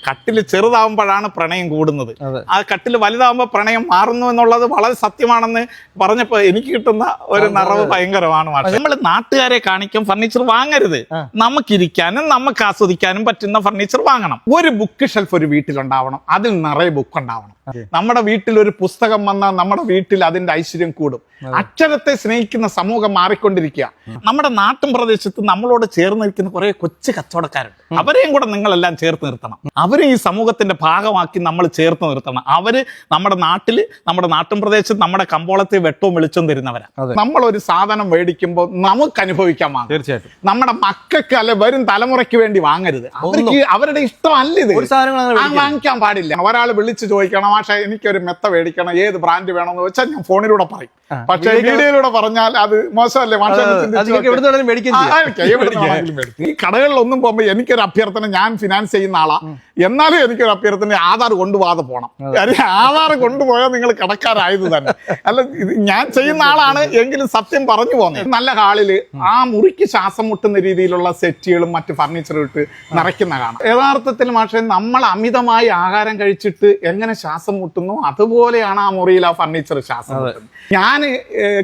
കട്ടില് ചെറുതാവുമ്പോഴാണ് പ്രണയം കൂടുന്നത്. ആ കട്ടില് വലുതാവുമ്പോൾ പ്രണയം മാറുന്നു എന്നുള്ളത് വളരെ സത്യമാണെന്ന് പറഞ്ഞപ്പോൾ എനിക്ക് കിട്ടുന്ന ഒരു നിറവ് ഭയങ്കരമാണ്. നമ്മൾ നാട്ടുകാരെ കാണിക്കും ഫർണിച്ചർ വാങ്ങരുത്. നമുക്കിരിക്കാനും നമുക്ക് ആസ്വദിക്കാനും പറ്റുന്ന ഫർണിച്ചർ വാങ്ങണം. ഒരു ബുക്ക് ഷെൽഫ് ഒരു വീട്ടിലുണ്ടാവണം, അതിൽ നിറയെ ബുക്ക് ഉണ്ടാവണം. നമ്മുടെ വീട്ടിൽ ഒരു പുസ്തകം വന്നാൽ നമ്മുടെ വീട്ടിൽ അതിന്റെ ഐശ്വര്യം കൂടും. അക്ഷരത്തെ സ്നേഹിക്കുന്ന സമൂഹം മാറിക്കൊണ്ടിരിക്കുക. നമ്മുടെ നാട്ടിൻ പ്രദേശത്ത് നമ്മളോട് ചേർന്ന് നിൽക്കുന്ന കുറെ കൊച്ചു കച്ചവടക്കാരുണ്ട്. അവരെയും കൂടെ നിങ്ങളെല്ലാം ചേർത്ത് നിർത്തണം. അവരെ ഈ സമൂഹത്തിന്റെ ഭാഗമാക്കി നമ്മൾ ചേർത്ത് നിർത്തണം. അവര് നമ്മുടെ നാട്ടില്, നമ്മുടെ നാട്ടിൻ പ്രദേശത്ത്, നമ്മുടെ കമ്പോളത്തിൽ വെട്ടവും വെളിച്ചവും തരുന്നവരാ. നമ്മൾ ഒരു സാധനം മേടിക്കുമ്പോൾ നമുക്ക് അനുഭവിക്കാൻ വാങ്ങും. തീർച്ചയായിട്ടും നമ്മുടെ മക്കൾക്ക് അല്ലെ വരും തലമുറയ്ക്ക് വേണ്ടി വാങ്ങരുത്. അവർക്ക് അവരുടെ ഇഷ്ടമല്ല ഇത്. വാങ്ങിക്കാൻ പാടില്ല. ഒരാൾ വിളിച്ച് ചോദിക്കണം, പക്ഷേ എനിക്കൊരു മെത്ത മേടിക്കണം, ഏത് ബ്രാൻഡ് വേണമെന്ന് വെച്ചാൽ ഞാൻ ഫോണിലൂടെ പറയും. പക്ഷേ വീഡിയോയിലൂടെ പറഞ്ഞാൽ അത് മോശമല്ലേ? ഈ കടകളിലൊന്നും പോകുമ്പോ എനിക്കൊരു അഭ്യർത്ഥന, ഞാൻ ഫിനാൻസ് ചെയ്യുന്ന ആളാ, എന്നാലും എനിക്കൊരു അഭ്യർത്ഥന, ആധാർ കൊണ്ടുപോകാതെ പോകണം. കാര്യം ആധാർ കൊണ്ടുപോയാൽ നിങ്ങൾ കടക്കാരായത് തന്നെ. അല്ല, ഞാൻ ചെയ്യുന്ന ആളാണ് എങ്കിലും സത്യം പറഞ്ഞു പോകുന്നത്. നല്ല ഹാളില് ആ മുറിക്ക് ശ്വാസം മുട്ടുന്ന രീതിയിലുള്ള സെറ്റുകളും മറ്റ് ഫർണിച്ചറും ഇട്ട് നിറയ്ക്കുന്ന കാണാം. യഥാർത്ഥത്തിൽ പക്ഷേ നമ്മൾ അമിതമായി ആഹാരം കഴിച്ചിട്ട് എങ്ങനെ ശ്വാസം മുട്ടുന്നു അതുപോലെയാണ് ആ മുറിയിൽ ആ ഫർണിച്ചർ ശ്വാസം മുട്ടുന്നത്. ഞാൻ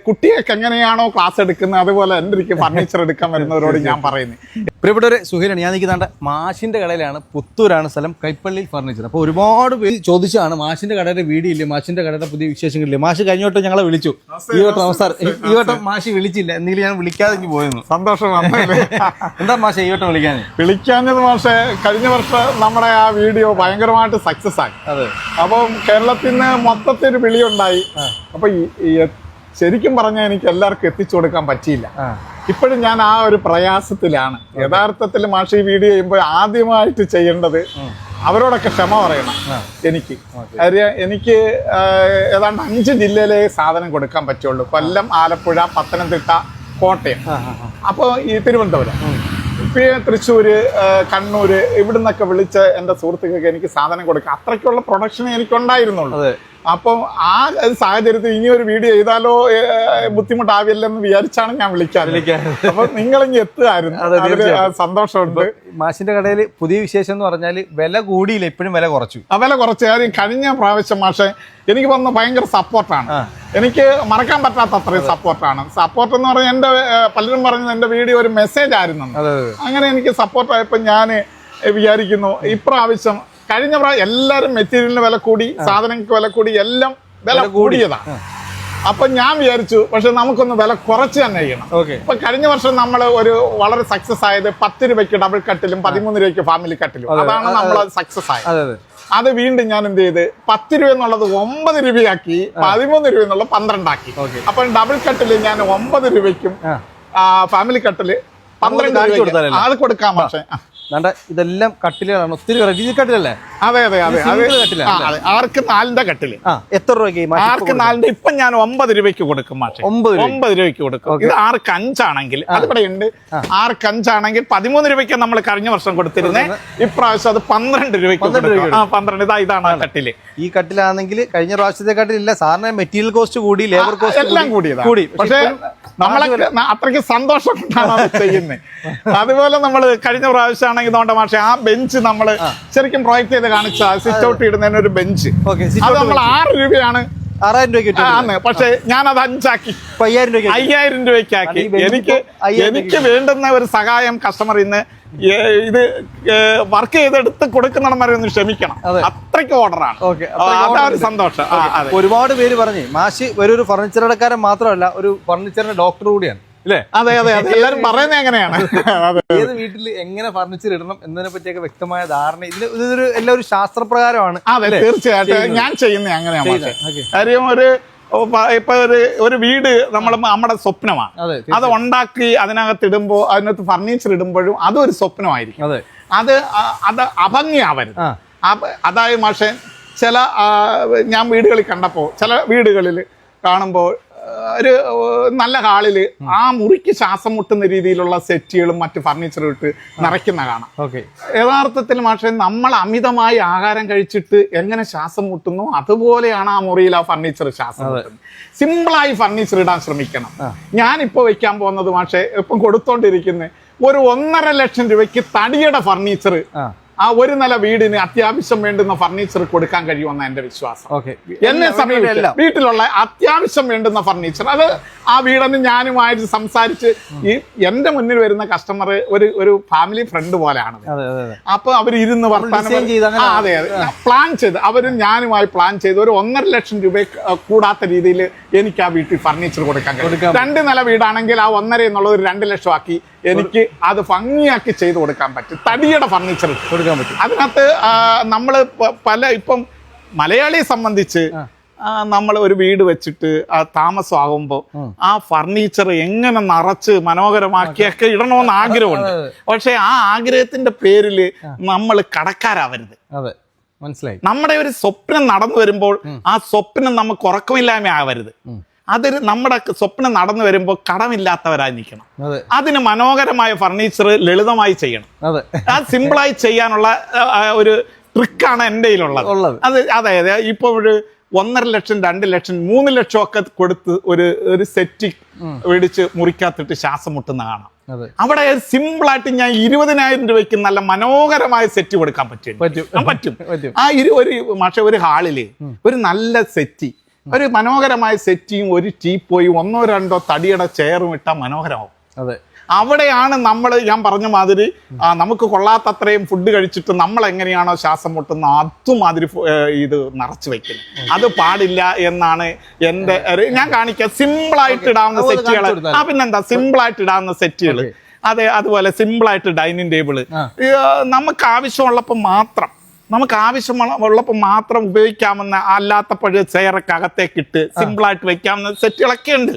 കുട്ടികൾക്ക് എങ്ങനെയാണോ ക്ലാസ് എടുക്കുന്നത് അതുപോലെ എൻ്റെ ഫർണിച്ചർ എടുക്കാൻ വരുന്നവരോട് ഞാൻ പറയുന്നത്. പ്രിയപ്പെട്ടവരെ, സുഹൈലാണ്. ഞാൻ നിൽക്കുന്ന മാഷിന്റെ കടയിലാണ്, പുത്തൂരാണ് സ്ഥലം, കൈപ്പള്ളി ഫർണിച്ചർ. അപ്പോൾ ഒരുപാട് പേര് ചോദിച്ചാണ് മാഷിന്റെ കടയുടെ വീഡിയോ ഇല്ലേ, മാഷിന്റെ കടയുടെ പുതിയ വിശേഷങ്ങളില്ലേ. മാഷ് കഴിഞ്ഞ വട്ടം ഞങ്ങളെ വിളിച്ചു, ഈ വട്ടം നമസ്കാരം, ഈ വട്ടം മാഷി വിളിച്ചില്ല, എന്തെങ്കിലും ഞാൻ വിളിക്കാതെ പോയിരുന്നു. സന്തോഷം. എന്താ മാഷ ഈ വട്ടം വിളിക്കാഞ്ഞത്? മാഷെ, കഴിഞ്ഞ വർഷം നമ്മുടെ ആ വീഡിയോ ഭയങ്കരമായിട്ട് സക്സസ് ആയി. അപ്പം കേരളത്തിന് മൊത്തത്തിൽ വിളിയുണ്ടായി. അപ്പൊ ശരിക്കും പറഞ്ഞാൽ എനിക്ക് എല്ലാവർക്കും എത്തിച്ചു കൊടുക്കാൻ പറ്റിയില്ല. ഇപ്പോഴും ഞാൻ ആ ഒരു പ്രയാസത്തിലാണ്. യഥാർത്ഥത്തിൽ മാഷി വീഡിയോ ചെയ്യുമ്പോൾ ആദ്യമായിട്ട് ചെയ്യേണ്ടത് അവരോടൊക്കെ ക്ഷമ പറയണം. എനിക്ക് ഏതാണ്ട് 5 ജില്ലയിലെ സാധനം കൊടുക്കാൻ പറ്റുള്ളൂ. കൊല്ലം, ആലപ്പുഴ, പത്തനംതിട്ട, കോട്ടയം, അപ്പോൾ ഈ തിരുവനന്തപുരം, തൃശ്ശൂര്, കണ്ണൂര്, ഇവിടുന്നൊക്കെ വിളിച്ച എൻ്റെ സുഹൃത്തുക്കൾക്ക് എനിക്ക് സാധനം കൊടുക്കാം. അത്രയ്ക്കുള്ള പ്രൊഡക്ഷൻ എനിക്കുണ്ടായിരുന്നുള്ളൂ. അപ്പം ആ സാഹചര്യത്തിൽ ഇനി ഒരു വീഡിയോ ചെയ്താലോ ബുദ്ധിമുട്ടാവില്ലെന്ന് വിചാരിച്ചാണ് ഞാൻ വിളിക്കാറ്. അപ്പൊ നിങ്ങളിങ്ങി എത്തുമായിരുന്നു, സന്തോഷമുണ്ട്. മാഷിന്റെ കടയിൽ പുതിയ വിശേഷം എന്ന് പറഞ്ഞാൽ വില കൂടിയില്ല, ഇപ്പോഴും വില കുറച്ചു. വില കുറച്ച് കാര്യം കഴിഞ്ഞ പ്രാവശ്യം മാഷെ എനിക്ക് വന്ന ഭയങ്കര സപ്പോർട്ടാണ്. എനിക്ക് മറക്കാൻ പറ്റാത്ത അത്രയും സപ്പോർട്ടാണ്. സപ്പോർട്ട് എന്ന് പറഞ്ഞാൽ എൻ്റെ പലരും പറഞ്ഞത് എൻ്റെ വീഡിയോ ഒരു മെസ്സേജ് ആയിരുന്നു. അങ്ങനെ എനിക്ക് സപ്പോർട്ടായപ്പോൾ ഞാൻ വിചാരിക്കുന്നു ഇപ്രാവശ്യം, കഴിഞ്ഞ പ്രാവശ്യം എല്ലാവരും മെറ്റീരിയലിന് വില കൂടി, സാധനങ്ങൾക്ക് വില കൂടി, എല്ലാം വില കൂടിയതാണ്. അപ്പൊ ഞാൻ വിചാരിച്ചു പക്ഷെ നമുക്കൊന്ന് വില കുറച്ച് തന്നെ ചെയ്യണം. ഇപ്പൊ കഴിഞ്ഞ വർഷം നമ്മൾ ഒരു വളരെ സക്സസ് ആയത് 10 രൂപയ്ക്ക് ഡബിൾ കട്ടിലും 13 രൂപയ്ക്ക് ഫാമിലി കട്ടിലും, അതാണ് നമ്മൾ സക്സസ് ആയത്. അത് വീണ്ടും ഞാൻ എന്ത് ചെയ്ത് 10 രൂപ എന്നുള്ളത് 9 രൂപയാക്കി, 13 രൂപ എന്നുള്ള 12 ആക്കി. അപ്പൊ ഡബിൾ കട്ടില് ഞാൻ 9 രൂപയ്ക്കും ഫാമിലി കട്ടില് 12 രൂപ അത് കൊടുക്കാം. പക്ഷേ ഇതെല്ലാം കട്ടിലുകളാണ്, ഒത്തിരി വെറൈറ്റി കട്ടിലല്ലേ? അതെ. ആർക്ക് 4ന്റെ കട്ടില് എത്ര രൂപയ്ക്ക്? ആർക്ക് 4ന്റെ ഇപ്പൊ ഞാൻ 9 രൂപയ്ക്ക് കൊടുക്കും. മാഷെ 9 രൂപയ്ക്ക് കൊടുക്കും. ഇത് ആർക്ക് 5 ആണെങ്കിൽ, അതിവിടെ ഉണ്ട്, ആർക്ക് 5 ആണെങ്കിൽ 13 രൂപയ്ക്ക് നമ്മൾ കഴിഞ്ഞ വർഷം കൊടുത്തിരുന്നേ. ഇപ്രാവശ്യം അത് 12 രൂപയ്ക്ക് 12. ഇതാണ് ആ കട്ടില്. ഈ കട്ടിലാണെങ്കിൽ കഴിഞ്ഞ പ്രാവശ്യത്തെ കട്ടിലില്ല, സാറിന് മെറ്റീരിയൽ കോസ്റ്റ് കൂടി, ലേബർ കോസ്റ്റ് എല്ലാം കൂടി. പക്ഷെ നമ്മളെ അത്രയ്ക്ക് സന്തോഷം കൊണ്ടാണ് ചെയ്യുന്നത്. അതുപോലെ നമ്മൾ കഴിഞ്ഞ പ്രാവശ്യം ആണെങ്കിൽ മാഷെ ആ ബെഞ്ച് നമ്മൾ ശരിക്കും പ്രൊജക്ട് ചെയ്ത് കാണിച്ച സിറ്റ് ഔട്ട് ഇടുന്നതിന് ഒരു ബെഞ്ച്, അത് നമ്മൾ 6 രൂപയാണ് 6000 രൂപയ്ക്ക്. പക്ഷെ ഞാനത് 5 ആക്കി, 5000 രൂപയ്ക്ക് ആക്കി. എനിക്ക് വേണ്ടുന്ന ഒരു സഹായം കസ്റ്റമർ ഇന്ന് ഇത് വർക്ക് ചെയ്തെടുത്ത് കൊടുക്കുന്നിടം വരെ ഒന്ന് ക്ഷമിക്കണം. അത്രയ്ക്ക് ഓർഡറാണ്. അതൊരു സന്തോഷം. ഒരുപാട് പേര് പറഞ്ഞു മാഷി ഒരു ഫർണിച്ചർ കടക്കാരൻ മാത്രമല്ല, ഒരു ഫർണിച്ചറിന്റെ ഡോക്ടർ കൂടിയാണ്. അതെ. എല്ലാരും പറയുന്നത് എങ്ങനെയാണ്, ഏത് വീട്ടിൽ എങ്ങനെ ഫർണിച്ചർ ഇടണം എന്നതിനെ പറ്റിയൊക്കെ വ്യക്തമായ ധാരണ ഇതൊരു എല്ലാം ഒരു ശാസ്ത്രപ്രകാരമാണ്. അതെ, തീർച്ചയായിട്ടും ഞാൻ ചെയ്യുന്നത് അങ്ങനെയാണ്. കാര്യം ഇപ്പൊ ഒരു വീട് നമ്മുടെ സ്വപ്നമാണ്. അത് ഉണ്ടാക്കി അതിനകത്ത് ഇടുമ്പോ, അതിനകത്ത് ഫർണിച്ചർ ഇടുമ്പോഴും അതൊരു സ്വപ്നമായിരിക്കും. അത് അഭംഗിയാവരുത്. അതായത് മാഷെ ഞാൻ വീടുകളിൽ കണ്ടപ്പോ, ചില വീടുകളിൽ കാണുമ്പോൾ ഒരു നല്ല ഹാളില് ആ മുറിക്ക് ശ്വാസം മുട്ടുന്ന രീതിയിലുള്ള സെറ്റുകളും മറ്റ് ഫർണിച്ചറും ഇട്ട് നിറയ്ക്കുന്ന കാണാം. യഥാർത്ഥത്തിൽ പക്ഷേ നമ്മൾ അമിതമായി ആഹാരം കഴിച്ചിട്ട് എങ്ങനെ ശ്വാസം മുട്ടുന്നു അതുപോലെയാണ് ആ മുറിയിൽ ആ ഫർണിച്ചർ ശ്വാസം മുട്ടുന്നത്. സിമ്പിളായി ഫർണിച്ചർ ഇടാൻ ശ്രമിക്കണം. ഞാനിപ്പോൾ വെക്കാൻ പോകുന്നത് പക്ഷേ ഇപ്പം കൊടുത്തോണ്ടിരിക്കുന്നത് ഒരു 1.5 ലക്ഷം രൂപയ്ക്ക് തടിയുടെ ഫർണിച്ചർ ആ ഒരു നില വീടിന് അത്യാവശ്യം വേണ്ടുന്ന ഫർണിച്ചർ കൊടുക്കാൻ കഴിയുമെന്ന എന്റെ വിശ്വാസം. എന്നെ സമീപിച്ച വീട്ടിലുള്ള അത്യാവശ്യം വേണ്ടുന്ന ഫർണിച്ചർ അത് ആ വീടിന് ഞാനുമായിട്ട് സംസാരിച്ച് ഈ എന്റെ മുന്നിൽ വരുന്ന കസ്റ്റമർ ഒരു ഫാമിലി ഫ്രണ്ട് പോലെയാണ്. അപ്പൊ അവർ ഇരുന്ന് വർത്താനം അതെ പ്ലാൻ ചെയ്ത് അവരും ഞാനുമായി പ്ലാൻ ചെയ്ത് ഒരു 1.5 ലക്ഷം രൂപ കൂടാത്ത രീതിയിൽ എനിക്ക് ആ വീട്ടിൽ ഫർണിച്ചർ കൊടുക്കാൻ കഴിയും. 2 നില വീടാണെങ്കിൽ ആ 1.5 എന്നുള്ളത് ഒരു 2 ലക്ഷം ആക്കി എനിക്ക് അത് ഭംഗിയാക്കി ചെയ്ത് കൊടുക്കാൻ പറ്റും. തടിയുടെ ഫർണിച്ചർ കൊടുക്കാൻ പറ്റും. അതിനകത്ത് നമ്മൾ ഇപ്പം മലയാളിയെ സംബന്ധിച്ച് നമ്മൾ ഒരു വീട് വെച്ചിട്ട് താമസമാകുമ്പോൾ ആ ഫർണിച്ചർ എങ്ങനെ നിറച്ച് മനോഹരമാക്കിയൊക്കെ ഇടണമെന്ന് ആഗ്രഹമുണ്ട്. പക്ഷെ ആ ആഗ്രഹത്തിന്റെ പേരിൽ നമ്മൾ കടക്കാരാവരുത്. മനസ്സിലായി. നമ്മുടെ ഒരു സ്വപ്നം നടന്നു വരുമ്പോൾ ആ സ്വപ്നം നമുക്ക് ഉറക്കമില്ലായ്മ ആവരുത്. അതൊരു നമ്മുടെ സ്വപ്നം നടന്നു വരുമ്പോൾ കടമില്ലാത്തവരായി നിൽക്കണം. അതിന് മനോഹരമായ ഫർണിച്ചർ ലളിതമായി ചെയ്യണം. അത് സിമ്പിളായി ചെയ്യാനുള്ള ഒരു ട്രിക്കാണ് എൻ്റെ കയ്യിലുള്ളത്. അതായത് ഇപ്പൊ ഒരു 1.5 ലക്ഷം 2 ലക്ഷം 3 ലക്ഷം ഒക്കെ കൊടുത്ത് ഒരു സെറ്റ് മേടിച്ച് മുറിക്കാത്തിട്ട് ശ്വാസം മുട്ടുന്ന കാണാം. അവിടെ സിമ്പിളായിട്ട് ഞാൻ 20,000 രൂപയ്ക്ക് നല്ല മനോഹരമായ സെറ്റ് കൊടുക്കാൻ പറ്റും. ആ ഒരു ഹാളില് ഒരു നല്ല സെറ്റ്, ഒരു മനോഹരമായ സെറ്റിയും ഒരു ടീപ്പോയും 1-2 തടിയുടെ ചെയറും ഇട്ടാൽ മനോഹരമാവും. അവിടെയാണ് ഞാൻ പറഞ്ഞ മാതിരി നമുക്ക് കൊള്ളാത്തത്രയും ഫുഡ് കഴിച്ചിട്ട് നമ്മൾ എങ്ങനെയാണോ ശ്വാസം മുട്ടുന്ന അതുമാതിരി ഇത് നിറച്ചു വെക്കുന്നത്. അത് പാടില്ല എന്നാണ് എൻ്റെ ഞാൻ കാണിക്കുക. സിമ്പിളായിട്ട് ഇടാവുന്ന സെറ്റുകൾ പിന്നെന്താ സിമ്പിളായിട്ട് ഇടാവുന്ന സെറ്റുകൾ അതെ. അതുപോലെ സിമ്പിളായിട്ട് ഡൈനിങ് ടേബിള് നമുക്ക് ആവശ്യമുള്ളപ്പോൾ മാത്രം ഉപയോഗിക്കാമെന്ന അല്ലാത്തപ്പോൾ ചെയറൊക്കെ അകത്തേക്കിട്ട് സിമ്പിളായിട്ട് വെക്കാവുന്ന സെറ്റുകളൊക്കെ ഉണ്ട്.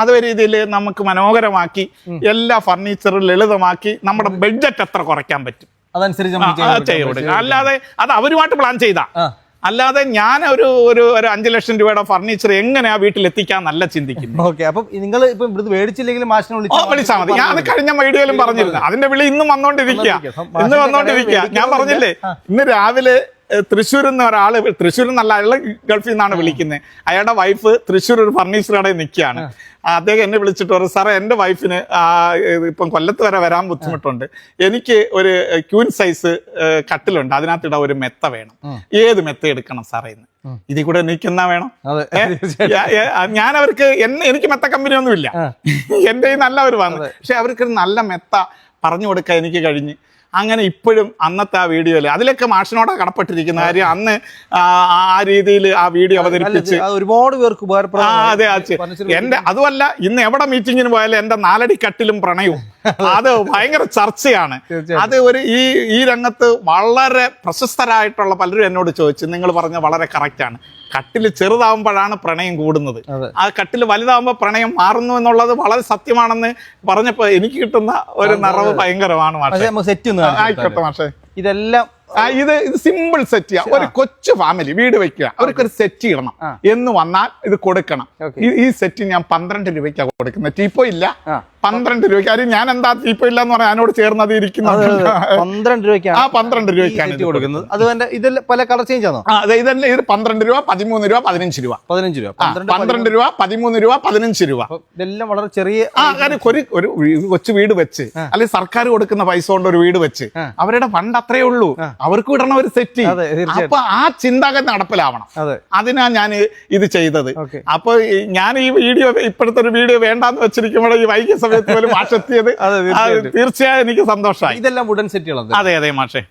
അത് രീതിയിൽ നമുക്ക് മനോഹരമാക്കി എല്ലാ ഫർണിച്ചറും ലളിതമാക്കി നമ്മുടെ ബഡ്ജറ്റ് എത്ര കുറയ്ക്കാൻ പറ്റും അതനുസരിച്ച്. അല്ലാതെ അത് അവരുമായിട്ട് പ്ലാൻ ചെയ്താ, അല്ലാതെ ഞാൻ ഒരു 5 ലക്ഷം രൂപയുടെ ഫർണിച്ചർ എങ്ങനെയാ വീട്ടിൽ എത്തിക്കാൻ നല്ല ചിന്തിക്കുന്നു. നിങ്ങൾ വിളിച്ചാൽ മതി. ഞാൻ അത് കഴിഞ്ഞ വീഡിയോയിലും പറഞ്ഞിരുന്നു. അതിന്റെ വിളി ഇന്നും വന്നോണ്ടിരിക്കുക. ഞാൻ പറഞ്ഞില്ലേ ഇന്ന് രാവിലെ തൃശ്ശൂരിൽ നിന്ന് ഒരാള്, തൃശ്ശൂരിൽ നിന്നല്ല അയാൾ ഗൾഫിൽ നിന്നാണ് വിളിക്കുന്നത്. അയാളുടെ വൈഫ് തൃശ്ശൂർ ഒരു ഫർണിച്ചർ കടയിൽ നിൽക്കുകയാണ്. അദ്ദേഹം എന്നെ വിളിച്ചിട്ട് പറയും, സാറേ എൻ്റെ വൈഫിന് ഇപ്പം കൊല്ലത്ത് വരെ വരാൻ ബുദ്ധിമുട്ടുണ്ട്, എനിക്ക് ഒരു ക്യൂൻ സൈസ് കട്ടിലുണ്ട്, അതിനകത്തിട ഒരു മെത്ത വേണം, ഏത് മെത്ത എടുക്കണം സാറേ എന്ന്. ഇതിൽ കൂടെ എനിക്കെന്നാ വേണം? ഞാൻ അവർക്ക് എനിക്ക് മെത്ത കമ്പനി ഒന്നുമില്ല, എൻ്റെ നല്ലവർ വന്നു, പക്ഷെ അവർക്ക് നല്ല മെത്ത പറഞ്ഞു കൊടുക്കാൻ എനിക്ക് കഴിഞ്ഞ്. അങ്ങനെ ഇപ്പോഴും അന്നത്തെ ആ വീഡിയോയില് അതിലൊക്കെ മാഷിനോടാ കടപ്പെട്ടിരിക്കുന്ന കാര്യം. അന്ന് ആ രീതിയിൽ ആ വീഡിയോ അവതരിപ്പിച്ച് ഒരുപാട് പേർക്ക് അതെ എന്റെ അതുമല്ല ഇന്ന് എവിടെ മീറ്റിങ്ങിന് പോയാലും എന്റെ 4 അടി കട്ടിലും പ്രണയവും അത് ഭയങ്കര ചർച്ചയാണ്. അത് ഈ രംഗത്ത് വളരെ പ്രശസ്തരായിട്ടുള്ള പലരും എന്നോട് ചോദിച്ചു. നിങ്ങൾ പറഞ്ഞ വളരെ കറക്റ്റ് ആണ്. കട്ടില് ചെറുതാവുമ്പോഴാണ് പ്രണയം കൂടുന്നത്, ആ കട്ടില് വലുതാവുമ്പോൾ പ്രണയം മാറുന്നു എന്നുള്ളത് വളരെ സത്യമാണെന്ന് പറഞ്ഞപ്പോ എനിക്ക് കിട്ടുന്ന ഒരു നിറവ് ഭയങ്കരമാണ് മാഷേ. ആയിക്കോട്ടെ മാഷേ. ഇതെല്ലാം ഇത് സിമ്പിൾ സെറ്റ് ചെയ്യാം. ഒരു കൊച്ചു ഫാമിലി വീട് വെക്കുക, അവർക്കൊരു സെറ്റ് ഇടണം എന്ന് വന്നാൽ ഇത് കൊടുക്കണം. ഈ സെറ്റ് ഞാൻ 12 രൂപയ്ക്കാണ് കൊടുക്കുന്നത്. ടീപ്പോ ഇല്ല, 12 രൂപയ്ക്ക്. കാര്യം ഞാൻ എന്താ ടീപ്പോ ഇല്ല എന്ന് പറയാൻ എന്നോട് ചേർന്നത് ഇരിക്കുന്നത് 12 രൂപയ്ക്കാണ്. 12 രൂപയ്ക്കാണ് കൊടുക്കുന്നത്. അതുകൊണ്ട് ഇതെല്ലാം പല കളർ ചേഞ്ച് ആണോ? ഇതെല്ലാം ഇത് 12 രൂപ, 13 രൂപ, 15 രൂപ, 12 രൂപ, 13 രൂപ, 15 രൂപ. ഇതെല്ലാം വളരെ ചെറിയ ഒരു കൊച്ചു വീട് വെച്ച് അല്ലെങ്കിൽ സർക്കാർ കൊടുക്കുന്ന പൈസ കൊണ്ട് ഒരു വീട് വെച്ച് അവരുടെ ഫണ്ട് അത്രേ ഉള്ളൂ, അവർക്ക് ഇടണ ഒരു സെറ്റ്. അപ്പൊ ആ ചിന്താഗതി നടപ്പിലാവണം. അതിനാ ഞാൻ ഇത് ചെയ്തത്. അപ്പൊ ഞാൻ ഈ വീഡിയോ ഇപ്പോഴത്തെ ഒരു വീഡിയോ വേണ്ടാന്ന് വെച്ചിരിക്കുമ്പോൾ ഈ വൈകിയ സമയത്ത് പോലും മാഷ് എത്തിയത് തീർച്ചയായും എനിക്ക് സന്തോഷമായി. ഇതെല്ലാം വുഡൻ സെറ്റുകളാണ്. അതെ മാഷെ.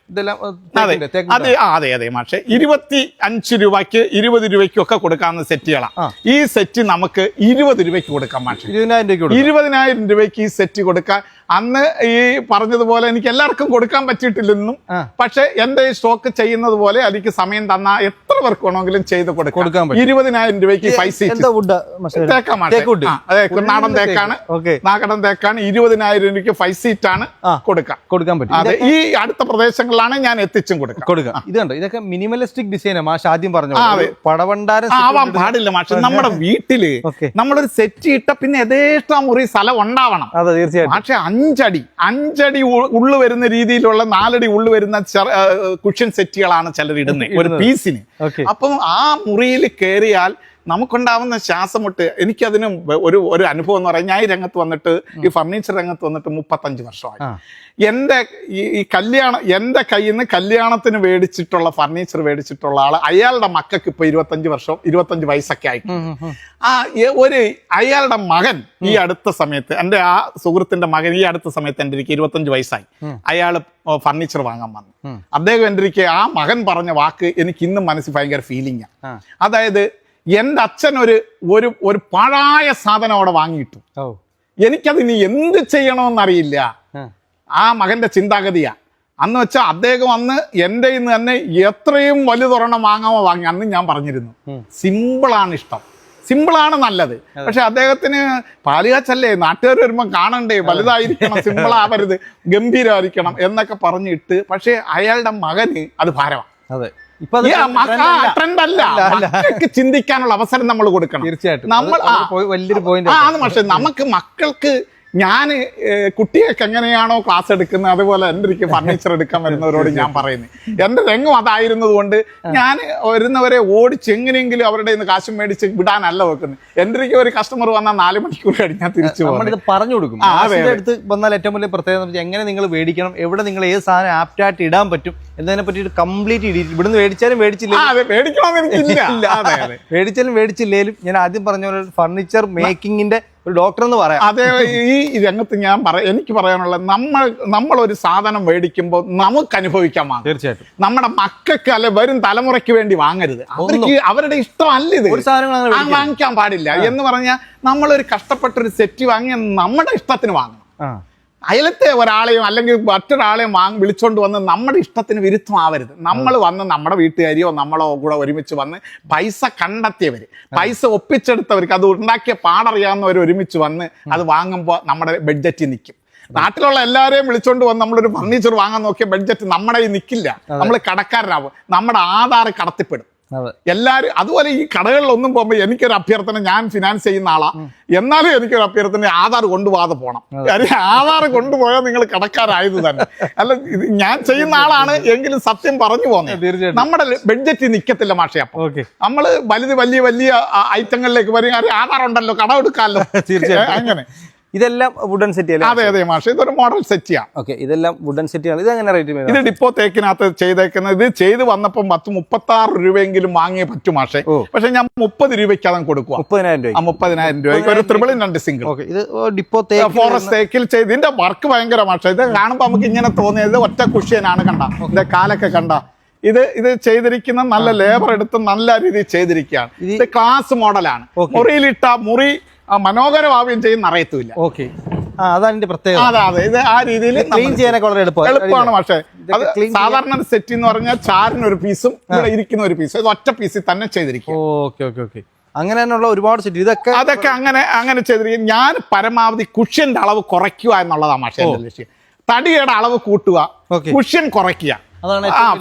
അതെ മാഷെ. 25 രൂപയ്ക്ക് 20 രൂപയ്ക്കും ഒക്കെ കൊടുക്കാവുന്ന സെറ്റുകളാണ്. ഈ സെറ്റ് നമുക്ക് 20 രൂപയ്ക്ക് കൊടുക്കാം മാഷെ. 20,000 രൂപയ്ക്ക് ഈ സെറ്റ് കൊടുക്കാൻ അന്ന് ഈ പറഞ്ഞതുപോലെ എനിക്ക് എല്ലാവർക്കും കൊടുക്കാൻ പറ്റിയിട്ടില്ലെന്നും, പക്ഷെ എന്റെ ഈ സ്റ്റോക്ക് ചെയ്യുന്നത് പോലെ എനിക്ക് സമയം തന്നാ എത്ര പേർക്ക് വേണമെങ്കിലും ചെയ്ത് കൊടുക്കാം. 20,000 രൂപയ്ക്ക് പൈസ നാടൻ തേക്കാണ്, നാടൻ തേക്കാണ്. 20,000 രൂപയ്ക്ക് 5 സീറ്റാണ് കൊടുക്കാൻ പറ്റും. അതെ, ഈ അടുത്ത പ്രദേശങ്ങളിലാണ് ഞാൻ എത്തിച്ചും കൊടുക്കാം. ഇതുണ്ട്, ഇതൊക്കെ മിനിമലിസ്റ്റിക് ഡിസൈനാണ് മാഷ് ആദ്യം പറഞ്ഞു. പടവണ്ടാരം ആവാൻ പാടില്ല മാഷ്. നമ്മുടെ വീട്ടില് നമ്മളൊരു സെറ്റ് ഇട്ട പിന്നെ യഥേഷ്ട മുറി സ്ഥലം ഉണ്ടാവണം. അതെ തീർച്ചയായും. പക്ഷെ 5 അടി ഉള്ളു വരുന്ന രീതിയിലുള്ള 4 അടി ഉള്ളു വരുന്ന കുഷ്യൻ സെറ്റുകളാണ് ചിലർ ഇടുന്നത് ഒരു പീസിന്. അപ്പം ആ മുറിയിൽ കയറിയാൽ നമുക്കുണ്ടാവുന്ന ശ്വാസം മുട്ട്, എനിക്കതിന് ഒരു അനുഭവം എന്ന് പറയാം. ഞാൻ ഈ രംഗത്ത് വന്നിട്ട്, ഈ ഫർണിച്ചർ രംഗത്ത് വന്നിട്ട് 35 വർഷമായി. എൻ്റെ ഈ എൻ്റെ കയ്യിൽ നിന്ന് കല്യാണത്തിന് മേടിച്ചിട്ടുള്ള ഫർണിച്ചർ മേടിച്ചിട്ടുള്ള ആള്, അയാളുടെ മക്കൾക്ക് ഇപ്പൊ 25 വയസ്സൊക്കെ ആയി. അയാളുടെ മകൻ ഈ അടുത്ത സമയത്ത്, എൻ്റെ ആ സുഹൃത്തിന്റെ മകൻ ഈ അടുത്ത സമയത്ത് എൻ്റെ 25 വയസ്സായി, അയാള് ഫർണിച്ചർ വാങ്ങാൻ വന്നു. അദ്ദേഹം എൻ്റെ ആ മകൻ പറഞ്ഞ വാക്ക് എനിക്ക് ഇന്നും മനസ്സിൽ ഭയങ്കര ഫീലിംഗാണ്. അതായത് എൻ്റെ അച്ഛൻ ഒരു പഴയ സാധനം അവിടെ വാങ്ങിയിട്ടു, എനിക്കതിന് എന്ത് ചെയ്യണമെന്നറിയില്ല. ആ മകന്റെ ചിന്താഗതിയാ. അന്ന് വെച്ചാൽ അദ്ദേഹം അന്ന് എൻ്റെ ഇന്ന് തന്നെ എത്രയും വലുതൊരെണ്ണം വാങ്ങാമോ വാങ്ങി. അന്ന് ഞാൻ പറഞ്ഞിരുന്നു, സിമ്പിളാണ് ഇഷ്ടം, സിമ്പിളാണ് നല്ലത്. പക്ഷെ അദ്ദേഹത്തിന് പാലുകാച്ചല്ലേ, നാട്ടുകാർ വരുമ്പോൾ കാണണ്ടേ, വലുതായിരിക്കണം, സിമ്പിളാവരുത്, ഗംഭീരമായിരിക്കണം എന്നൊക്കെ പറഞ്ഞിട്ട്. പക്ഷെ അയാളുടെ മകന് അത് ഭാരമാണ്. ട്രെൻഡല്ല, ചിന്തിക്കാനുള്ള അവസരം നമ്മൾ കൊടുക്കണം. തീർച്ചയായിട്ടും നമ്മൾ പക്ഷെ നമുക്ക് മക്കൾക്ക്, ഞാൻ കുട്ടികൾക്ക് എങ്ങനെയാണോ ക്ലാസ് എടുക്കുന്നത് അതുപോലെ എൻ്റെ ഫർണിച്ചർ എടുക്കാൻ വരുന്നവരോട് ഞാൻ പറയുന്നത്. എൻ്റെ രംഗം അതായിരുന്നത് കൊണ്ട് ഞാൻ വരുന്നവരെ ഓടിച്ച് എങ്ങനെയെങ്കിലും അവരുടെ നിന്ന് കാശും മേടിച്ച് വിടാനല്ല വെക്കുന്നത്. എൻ്റെ ഒരു കസ്റ്റമർ വന്നാൽ 4 മണിക്കൂർ കഴിഞ്ഞാൽ തിരിച്ചു നമ്മളിത് പറഞ്ഞു കൊടുക്കും. അടുത്ത് വന്നാൽ ഏറ്റവും വലിയ പ്രത്യേകത എങ്ങനെ നിങ്ങൾ മേടിക്കണം, എവിടെ നിങ്ങൾ ഏത് സാധനം ആപ്റ്റായിട്ട് ഇടാൻ പറ്റും എന്നതിനെ പറ്റിയിട്ട് കംപ്ലീറ്റ് ഇവിടുന്ന് മേടിച്ചാലും മേടിച്ചാലും മേടിച്ചില്ലേലും ഞാൻ ആദ്യം പറഞ്ഞ പോലെ ഫർണിച്ചർ മേക്കിങ്ങിന്റെ ഒരു ഡോക്ടർ എന്ന് പറയാം. അതെ, ഈ രംഗത്ത് എനിക്ക് പറയാനുള്ളത്, നമ്മൾ ഒരു സാധനം മേടിക്കുമ്പോൾ നമുക്ക് അനുഭവിക്കാൻ വാങ്ങും. തീർച്ചയായിട്ടും നമ്മുടെ മക്കൾക്ക് അല്ലെ വരും തലമുറയ്ക്ക് വേണ്ടി വാങ്ങരുത്. അവരുടെ ഇഷ്ടമല്ല ഇത്, ഒരു സാധനങ്ങൾ വാങ്ങിക്കാൻ പാടില്ല എന്ന് പറഞ്ഞാൽ നമ്മളൊരു കഷ്ടപ്പെട്ടൊരു സെറ്റ് വാങ്ങി നമ്മുടെ ഇഷ്ടത്തിന് വാങ്ങണം. അയലത്തെ ഒരാളെയും അല്ലെങ്കിൽ മറ്റൊരാളെയും വിളിച്ചോണ്ട് വന്ന് നമ്മുടെ ഇഷ്ടത്തിന് വിരുദ്ധമാവരുത്. നമ്മൾ വന്ന് നമ്മുടെ വീട്ടുകാരിയോ നമ്മളോ കൂടെ ഒരുമിച്ച് വന്ന് പൈസ കണ്ടെത്തിയവർ, പൈസ ഒപ്പിച്ചെടുത്തവർക്ക്, അത് ഉണ്ടാക്കിയ പാടറിയാവുന്നവർ ഒരുമിച്ച് വന്ന് അത് വാങ്ങുമ്പോൾ നമ്മുടെ ബഡ്ജറ്റിൽ നിൽക്കും. നാട്ടിലുള്ള എല്ലാവരെയും വിളിച്ചോണ്ട് വന്ന് നമ്മളൊരു ഫർണിച്ചർ വാങ്ങാൻ നോക്കിയ ബഡ്ജറ്റ് നമ്മുടെ നിൽക്കില്ല. നമ്മൾ കടക്കാരനാവും, നമ്മുടെ ആധാർ കടത്തിപ്പെടും എല്ലാവരും. അതുപോലെ ഈ കടകളിലൊന്നും പോകുമ്പോൾ എനിക്കൊരു അഭ്യർത്ഥന, ഞാൻ ഫിനാൻസ് ചെയ്യുന്ന ആളാ, എന്നാലും എനിക്കൊരു അഭ്യർത്ഥന, ആധാർ കൊണ്ടുപോകാതെ പോകണം. കാര്യം ആധാർ കൊണ്ടുപോയാൽ നിങ്ങൾ കടക്കാരായത് തന്നെ. അല്ല, ഞാൻ ചെയ്യുന്ന ആളാണ് എങ്കിലും സത്യം പറഞ്ഞു പോകുന്നത്. നമ്മുടെ ബഡ്ജറ്റ് നിൽക്കത്തില്ല മാഷേ. അപ്പൊ നമ്മള് വലിയ വലിയ ഐറ്റങ്ങളിലേക്ക് വരും. ആധാർ ഉണ്ടല്ലോ, കടം എടുക്കാമല്ലോ. തീർച്ചയായും അങ്ങനെ. ഇതെല്ലാം വുഡൻ സെറ്റ്. അതെ മാഷെ, ഇതൊരു മോഡൽ സെറ്റിയാണ്. ഓക്കെ, ഇതെല്ലാം വുഡൻ സെറ്റിയാണ്. ഇത് എങ്ങനെ റേറ്റ്? ഇത് ഡിപ്പോ തേക്കിനകത്ത് ചെയ്തേക്കുന്നത്. ഇത് ചെയ്ത് വന്നപ്പോൾ 36 രൂപയെങ്കിലും വാങ്ങിയേ പറ്റും മാഷെ. പക്ഷെ ഞാൻ 30 രൂപയ്ക്ക് അതങ്ങ് കൊടുക്കുക. 30,000 രൂപയ്ക്ക് ഒരു 2 സിംഗിൾ. ഇത് ഡിപ്പോ ഫോറസ്റ്റ് തേക്കിൽ ചെയ്ത്. ഇതിന്റെ വർക്ക് ഭയങ്കര മാഷെ. ഇത് കാണുമ്പോൾ നമുക്ക് ഇങ്ങനെ തോന്നിയത് ഒറ്റ കുഷ്യനാണ്. കണ്ട ഇതിന്റെ കാലൊക്കെ കണ്ട. ഇത് ചെയ്തിരിക്കുന്ന നല്ല ലേബർ എടുത്ത് നല്ല രീതിയിൽ ചെയ്തിരിക്കുകയാണ്. ഇത് ക്ലാസ് മോഡലാണ്. മുറിയിലിട്ട മുറി മനോഹരമാവുകയും ചെയ്യുന്ന അറിയത്തില്ല. ഓക്കെ, അതാണ് പ്രത്യേകത. അതെ, ഇത് ആ രീതിയിൽ ക്ലീൻ ചെയ്യാനൊക്കെ വളരെ എളുപ്പമാണ്. പക്ഷേ അത് സാധാരണ സെറ്റ് എന്ന് പറഞ്ഞാൽ ചാരിന് ഒരു പീസും ഇവിടെ ഇരിക്കുന്ന ഒരു പീസും, ഇത് ഒറ്റ പീസിൽ തന്നെ ചെയ്തിരിക്കും. ഓക്കെ. അങ്ങനെ തന്നെയുള്ള ഒരുപാട് സെറ്റ് അതൊക്കെ അങ്ങനെ ചെയ്തിരിക്കും. ഞാൻ പരമാവധി കുഷ്യന്റെ അളവ് കുറയ്ക്കുക എന്നുള്ളതാണ് മാഷേ എന്റെ ലക്ഷ്യം. തടിയുടെ അളവ് കൂട്ടുക, കുഷ്യൻ കുറയ്ക്കുക,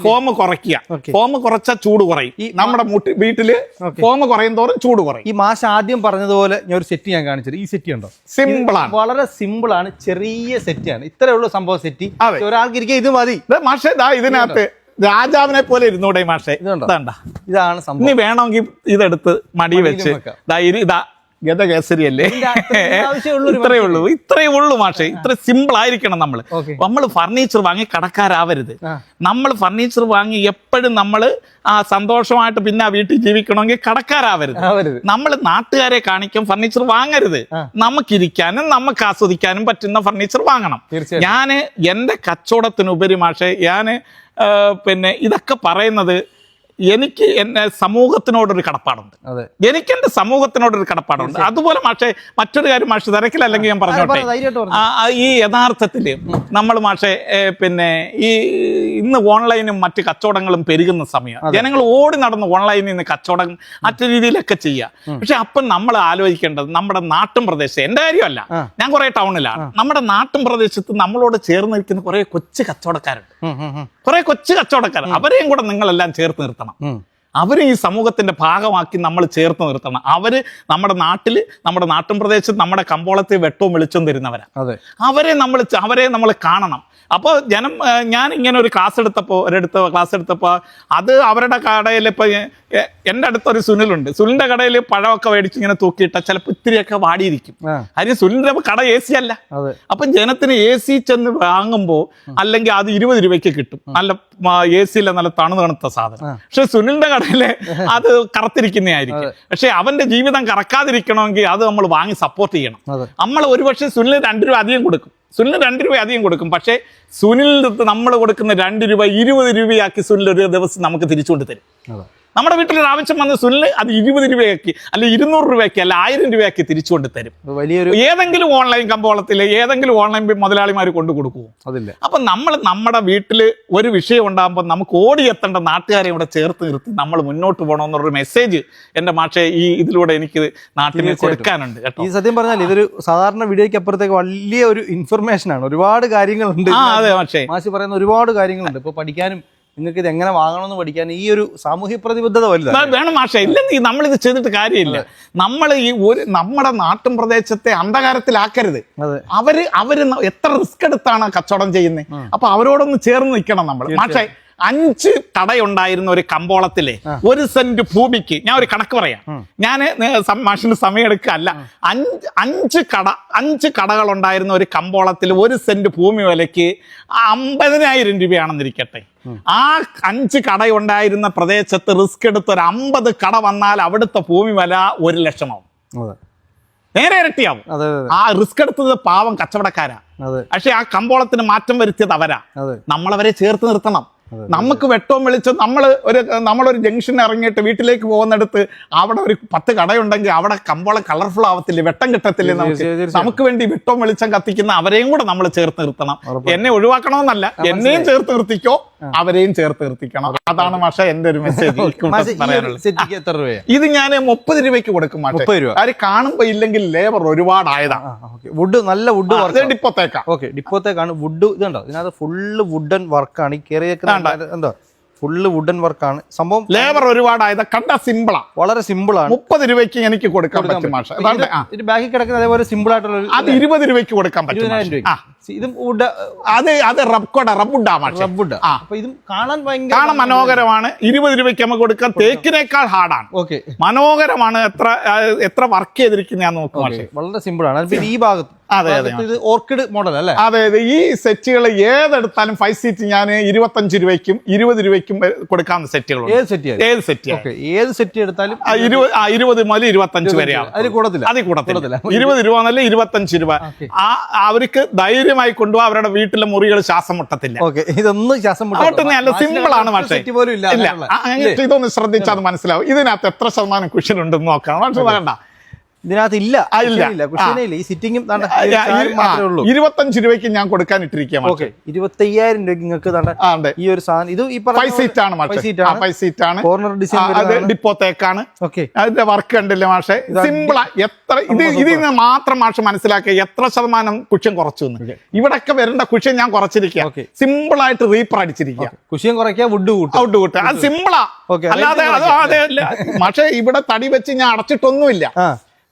ഫോം കുറയ്ക്കുക. ഫോം കുറച്ചാൽ ചൂട് കുറയും. നമ്മുടെ വീട്ടില് ഫോം കുറയും തോറും ചൂട് കുറയും. ഈ മാഷ് ആദ്യം പറഞ്ഞതുപോലെ ഞാൻ ഒരു സെറ്റ് ഞാൻ കാണിച്ചത്. ഈ സെറ്റ് ഉണ്ടോ? സിമ്പിളാണ്, വളരെ സിമ്പിൾ ആണ്. ചെറിയ സെറ്റാണ്. ഇത്രേ ഉള്ളൂ സംഭവം. സെറ്റ് ഒരാൾക്ക് ഇരിക്കുക, ഇത് മതി. മാഷേ ഇതിനകത്ത് രാജാവിനെ പോലെ ഇരുന്നൂടെ മാഷേ. ഇതാണ് സംഭവം. ഇനി വേണമെങ്കിൽ ഇതെടുത്ത് മടി വെച്ച് ഇതാ ഗതകേസരിയല്ലേ, ഇത്രയേ ഉള്ളൂ മാഷേ. ഇത്ര സിമ്പിൾ ആയിരിക്കണം. നമ്മൾ ഫർണിച്ചർ വാങ്ങി കടക്കാരാവരുത്. നമ്മൾ ഫർണിച്ചർ വാങ്ങി എപ്പോഴും നമ്മൾ സന്തോഷമായിട്ട് പിന്നെ ആ വീട്ടിൽ ജീവിക്കണമെങ്കിൽ കടക്കാരാവരുത്. നമ്മൾ നാട്ടുകാരെ കാണിക്കും ഫർണിച്ചർ വാങ്ങരുത്. നമുക്കിരിക്കാനും നമുക്ക് ആസ്വദിക്കാനും പറ്റുന്ന ഫർണിച്ചർ വാങ്ങണം. ഞാൻ എൻ്റെ കച്ചവടത്തിനുപരി മാഷേ, പിന്നെ ഇതൊക്കെ പറയുന്നത് എനിക്ക് എൻ്റെ സമൂഹത്തിനോടൊരു കടപ്പാടുണ്ട്. എനിക്ക് എൻ്റെ സമൂഹത്തിനോടൊരു കടപ്പാടുണ്ട്. അതുപോലെ മാഷെ മറ്റൊരു കാര്യം, മാഷ് തിരക്കിലല്ലെങ്കിൽ ഞാൻ പറഞ്ഞോട്ടെ, ഈ യഥാർത്ഥത്തില് നമ്മൾ മാഷെ പിന്നെ ഈ ഇന്ന് ഓൺലൈനും മറ്റ് കച്ചവടങ്ങളും പെരുകുന്ന സമയം, ജനങ്ങൾ ഓടി നടന്ന് ഓൺലൈനിൽ നിന്ന് കച്ചവടം മറ്റു രീതിയിലൊക്കെ ചെയ്യാം. പക്ഷെ അപ്പം നമ്മൾ ആലോചിക്കേണ്ടത് നമ്മുടെ നാട്ടും പ്രദേശം, എൻ്റെ കാര്യമല്ല, ഞാൻ കുറെ ടൗണിലാണ്, നമ്മുടെ നാട്ടും പ്രദേശത്ത് നമ്മളോട് ചേർന്ന് നിൽക്കുന്ന കുറെ കൊച്ചു കച്ചവടക്കാരുണ്ട്. കുറെ കൊച്ചു കച്ചവടക്കാർ, അവരെയും കൂടെ നിങ്ങളെല്ലാം ചേർത്ത് നിർത്തണം. അവരെ ഈ സമൂഹത്തിന്റെ ഭാഗമാക്കി നമ്മൾ ചേർത്ത് നിർത്തണം. അവര് നമ്മുടെ നാട്ടില്, നമ്മുടെ നാട്ടിൻ പ്രദേശത്ത്, നമ്മുടെ കമ്പോളത്തിൽ വെട്ടവും വെളിച്ചവും തരുന്നവരാണ്. അവരെ നമ്മൾ കാണണം. അപ്പോൾ ഞാൻ ഇങ്ങനെ ഒരു ക്ലാസ് എടുത്തപ്പോൾ അത് അവരുടെ കടയിൽ ഇപ്പോൾ എൻ്റെ അടുത്തൊരു സുനിലുണ്ട്. സുനിലിന്റെ കടയിൽ പഴമൊക്കെ മേടിച്ച് ഇങ്ങനെ തൂക്കിയിട്ട ചിലപ്പോൾ ഇത്തിരിയൊക്കെ വാടിയിരിക്കും. അതിന് സുനിലിന്റെ കട AC അല്ല. അപ്പം ജനത്തിന് AC ചെന്ന് വാങ്ങുമ്പോൾ അല്ലെങ്കിൽ അത് 20 രൂപയ്ക്ക് കിട്ടും, നല്ല AC നല്ല തണുത്ത സാധനം. പക്ഷെ സുനിലിന്റെ കടയില് അത് കറുത്തിരിക്കുന്നതായിരിക്കും. പക്ഷെ അവന്റെ ജീവിതം കറക്കാതിരിക്കണമെങ്കിൽ അത് നമ്മൾ വാങ്ങി സപ്പോർട്ട് ചെയ്യണം. നമ്മൾ ഒരുപക്ഷെ സുനിലിന് 2 രൂപ അധികം കൊടുക്കും, സുനിൽ 2 രൂപ അധികം കൊടുക്കും. പക്ഷേ സുനിലിന് നമ്മൾ കൊടുക്കുന്ന 2 രൂപ 20 രൂപയാക്കി സുനിൽ ഒരു ദിവസം നമുക്ക് തിരിച്ചുകൊണ്ട് തരും. നമ്മുടെ വീട്ടിലൊരു ആവശ്യം വന്ന സുനിൽ അത് 20 രൂപയാക്കി, അല്ലെ 200 രൂപയാക്കി, അല്ല 1000 രൂപയാക്കി തിരിച്ചുകൊണ്ട് തരും. വലിയൊരു ഏതെങ്കിലും ഓൺലൈൻ കമ്പോളത്തിൽ ഏതെങ്കിലും ഓൺലൈൻ മുതലാളിമാർ കൊണ്ടു കൊടുക്കുമോ? അതില്ല. അപ്പൊ നമ്മൾ നമ്മുടെ വീട്ടിൽ ഒരു വിഷയം ഉണ്ടാകുമ്പോൾ നമുക്ക് ഓടിയെത്തേണ്ട നാട്ടുകാരെ ഇവിടെ ചേർത്ത് നിർത്തി നമ്മൾ മുന്നോട്ട് പോകണമെന്നൊരു മെസ്സേജ് എൻ്റെ മാഷെ ഈ ഇതിലൂടെ എനിക്ക് നാട്ടിൽ കൊടുക്കാനുണ്ട് കേട്ടോ. ഈ സത്യം പറഞ്ഞാൽ ഇതൊരു സാധാരണ വീഡിയോയ്ക്ക് അപ്പുറത്തേക്ക് വലിയ ഒരു ഇൻഫർമേഷൻ ആണ്. ഒരുപാട് കാര്യങ്ങളുണ്ട്. അതെ മാഷെ, മാഷി പറയുന്ന ഒരുപാട് കാര്യങ്ങളുണ്ട്. ഇപ്പൊ പഠിക്കാനും നിങ്ങൾക്ക് ഇത് എങ്ങനെ വാങ്ങണമെന്ന് പഠിക്കാൻ ഈ ഒരു സാമൂഹ്യ പ്രതിബദ്ധത വേണം മാഷെ. ഇല്ലെങ്കിൽ നമ്മളിത് ചെയ്തിട്ട് കാര്യമില്ല. നമ്മൾ നമ്മുടെ നാട്ടിൻ പ്രദേശത്തെ അന്ധകാരത്തിലാക്കരുത്. അവര് എത്ര റിസ്ക് എടുത്താണ് കച്ചവടം ചെയ്യുന്നത്. അപ്പൊ അവരോടൊന്ന് ചേർന്ന് നിൽക്കണം നമ്മൾ. മാഷെ 5 കടയുണ്ടായിരുന്ന ഒരു കമ്പോളത്തിലെ 1 സെന്റ് ഭൂമിക്ക് ഞാൻ ഒരു കണക്ക് പറയാം. ഞാൻ മാഷിന് സമയം എടുക്കല്ല. 5 കടകൾ ഉണ്ടായിരുന്ന ഒരു കമ്പോളത്തിൽ 1 സെന്റ് ഭൂമി വിലയ്ക്ക് 50,000 രൂപയാണെന്നിരിക്കട്ടെ. ആ 5 കടയുണ്ടായിരുന്ന പ്രദേശത്ത് റിസ്ക് എടുത്ത് ഒരു 50 കട വന്നാൽ അവിടുത്തെ ഭൂമി വില 1 ലക്ഷമാവും. നേരെ ഇരട്ടിയാവും. ആ റിസ്ക് എടുത്തത് പാവം കച്ചവടക്കാരാ. പക്ഷെ ആ കമ്പോളത്തിന് മാറ്റം വരുത്തിയത് അവരാ. നമ്മളവരെ ചേർത്ത് നിർത്തണം. നമുക്ക് വെട്ടവും വെളിച്ചം നമ്മളൊരു ജംഗ്ഷനിൽ ഇറങ്ങിയിട്ട് വീട്ടിലേക്ക് പോകുന്നിടത്ത് അവിടെ ഒരു 10 കടയുണ്ടെങ്കിൽ അവിടെ കമ്പോളം കളർഫുൾ ആവത്തില്ലേ, വെട്ടം കിട്ടത്തില്ലേ? നമുക്ക് വേണ്ടി വെട്ടവും വെളിച്ചം കത്തിക്കുന്ന അവരെയും കൂടെ നമ്മൾ ചേർത്ത് നിർത്തണം. എന്നെ ഒഴിവാക്കണമെന്നല്ല, എന്നെയും ചേർത്ത് നിർത്തിക്കോ, അവരെയും ചേർത്ത് നിർത്തിക്കണം. അതാണ് മാഷ എന്റെ ഒരു മെസ്സേജ് പറയാനുള്ളത്. ഇത് ഞാൻ 30 രൂപയ്ക്ക് കൊടുക്കും മാഷ. ആര് കാണുമ്പോ ഇല്ലെങ്കിൽ ലേബർ ഒരുപാടായതാണ്. വുഡ് നല്ല വുഡ് ഡിപ്പോത്തേക്കാണ്. വുഡ് ഇതുണ്ടോ, ഇതിനകത്ത് ഫുള്ള് വുഡൻ വർക്കാണ്. ഈ കയറിയേക്കുന്ന എന്താ ഫുള്ള് വുഡൻ വർക്കാണ് സംഭവം. ലേബർ ഒരുപാടായത് കണ്ട സിമ്പിളാ, വളരെ സിമ്പിളാണ്. 30 രൂപയ്ക്ക് എനിക്ക് കൊടുക്കാൻ പറ്റും മാഷ. ബാക്കി കിടക്കുന്ന അതേപോലെ സിമ്പിൾ ആയിട്ടുള്ള അത് 20 രൂപയ്ക്ക് കൊടുക്കാൻ പറ്റും. 20,000 രൂപ. ഇതും അത് റബ്ബുഡാണ്. ഇതും കാണാൻ മനോഹരമാണ്. 20 രൂപയ്ക്ക് നമുക്ക് കൊടുക്കാം. തേക്കിനേക്കാൾ ഹാർഡാണ്. മനോഹരമാണ്. എത്ര വർക്ക് ചെയ്തിരിക്കുന്ന നോക്കുക. വളരെ സിമ്പിൾ ആണ്. ഈ ഭാഗത്ത് ഇത് ഓർക്കിഡ് മോഡൽ അല്ലേ? അതെ. ഈ സെറ്റുകൾ ഏതെടുത്താലും 5 സീറ്റ് ഞാൻ 25 രൂപയ്ക്കും 20 രൂപയ്ക്കും കൊടുക്കാവുന്ന സെറ്റുകൾ. ഏത് സെറ്റ് എടുത്താലും 20 മുതൽ 25 വരെയാണ്. അതിൽ കൂടത്തില്ല. 20 രൂപ എന്നല്ല 25 രൂപ. അവർക്ക് ധൈര്യമായി കൊണ്ടുപോകാൻ. അവരുടെ വീട്ടിലെ മുറികൾ ശ്വാസം മുട്ടത്തില്ല. ഇതൊന്നും ശ്വാസം മുട്ടുന്ന സിമ്പിൾ ആണ്. പക്ഷേ ഇതൊന്ന് ശ്രദ്ധിച്ചാൽ അത് മനസ്സിലാവും. ഇതിനകത്ത് എത്ര ശതമാനം കുഷൻ ഉണ്ടെന്ന് നോക്കാം. മനസ്സിലാകണ്ട. ഇതിനകത്ത് ഇല്ല. ഈ സിറ്റിംഗും 25 രൂപയ്ക്ക് ഞാൻ കൊടുക്കാൻ ഇട്ടിരിക്കാം. 25,000 രൂപയ്ക്ക് നിങ്ങൾക്ക് ഈ ഒരു സാധനം. ഇത് 5 സീറ്റ് ആണ്. കോർണർ ഡിസൈൻ ഡിപ്പോത്തേക്കാണ്. അതിന്റെ വർക്ക് കണ്ടില്ലേ മാഷെ? സിമ്പിളാ. ഇതിൽ നിന്ന് മാത്രം മാഷ് മനസ്സിലാക്കുക എത്ര ശതമാനം കുഷ്യൻ കുറച്ചു. ഇവിടൊക്കെ വരേണ്ട കുഷ്യൻ ഞാൻ കുറച്ചിരിക്കുക. സിമ്പിൾ ആയിട്ട് റീപ്പർ അടിച്ചിരിക്കുക. കുഷ്യൻ കുറയ്ക്കുക, വുഡ് കൂട്ടുക. അത് സിമ്പിളാ. അല്ലാതെ മാഷെ ഇവിടെ തടി വെച്ച് ഞാൻ അടച്ചിട്ടൊന്നുമില്ല.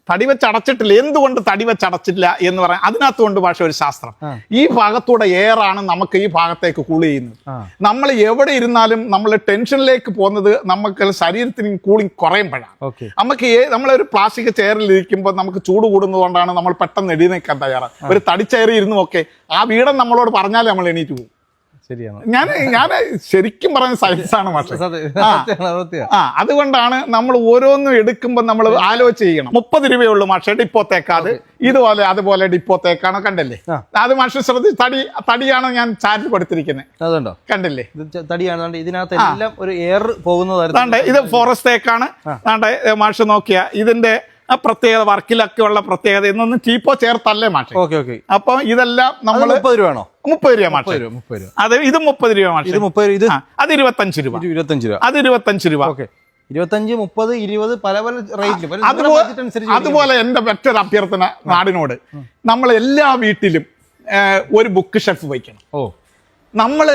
തടി വെച്ച് അടച്ചിട്ടില്ല. എന്തുകൊണ്ട് തടി വെച്ച് അടച്ചില്ല എന്ന് പറയാൻ അതിനകത്ത് കൊണ്ട് ഭാഷ ഒരു ശാസ്ത്രം. ഈ ഭാഗത്തൂടെ എയറാണ് നമുക്ക് ഈ ഭാഗത്തേക്ക് കൂൾ ചെയ്യുന്നത്. നമ്മൾ എവിടെ ഇരുന്നാലും നമ്മൾ ടെൻഷനിലേക്ക് പോകുന്നത് നമുക്ക് ശരീരത്തിന് കൂളിംഗ് കുറയുമ്പോഴാണ്. നമുക്ക് നമ്മളൊരു പ്ലാസ്റ്റിക് ചെയറിൽ ഇരിക്കുമ്പോൾ നമുക്ക് ചൂട് കൂടുന്നതുകൊണ്ടാണ് നമ്മൾ പെട്ടെന്ന് എഴുന്നേക്കാൻ തയ്യാറാണ്. ഒരു തടി ചെയറിൽ ഇരുന്നു ഒക്കെ ആ വീടൻ നമ്മളോട് പറഞ്ഞാലേ നമ്മൾ എണീറ്റ് പോകും. ഞാൻ ശരിക്കും പറയുന്ന സയൻസാണ് മാഷെ. അതുകൊണ്ടാണ് നമ്മൾ ഓരോന്നും എടുക്കുമ്പോൾ നമ്മൾ ആലോചിച്ച് ചെയ്യണം. 30 രൂപയുള്ളൂ മാഷെ ഡിപ്പോത്തേക്കാത്. അതുപോലെ ഡിപ്പോത്തേക്കാണ്. കണ്ടല്ലേ? അത് മാഷെ ശ്രദ്ധിച്ച് തടിയാണ് ഞാൻ ചാർജ് കൊടുത്തിരിക്കുന്നത്. കണ്ടില്ലേ? തടിയാണ്. ഇതിനകത്ത് എല്ലാം ഒരു എയർ പോകുന്നതാണ്. ഇത് ഫോറസ്റ്റ് തേക്കാണ്. മാഷ് നോക്കിയ ഇതിന്റെ പ്രത്യേകത, വർക്കിലൊക്കെ ഉള്ള പ്രത്യേകത എന്നൊന്നും ചീപ്പോ ചേർത്തല്ലേ മാഷെ. അപ്പൊ ഇതെല്ലാം നമ്മൾ 30 രൂപയാണോ? 30 രൂപ മാഷെ. അതെ, ഇത് 30 രൂപ മാഷെ. അത് 25 രൂപ. അത് 25 രൂപ. 25, 30, 20 പല പല റേറ്റിൽ. അതുപോലെ എന്റെ മറ്റൊരു അഭ്യർത്ഥന നാടിനോട്, നമ്മൾ എല്ലാ വീട്ടിലും ഒരു ബുക്ക് ഷെൽഫ് വയ്ക്കണം. നമ്മൾ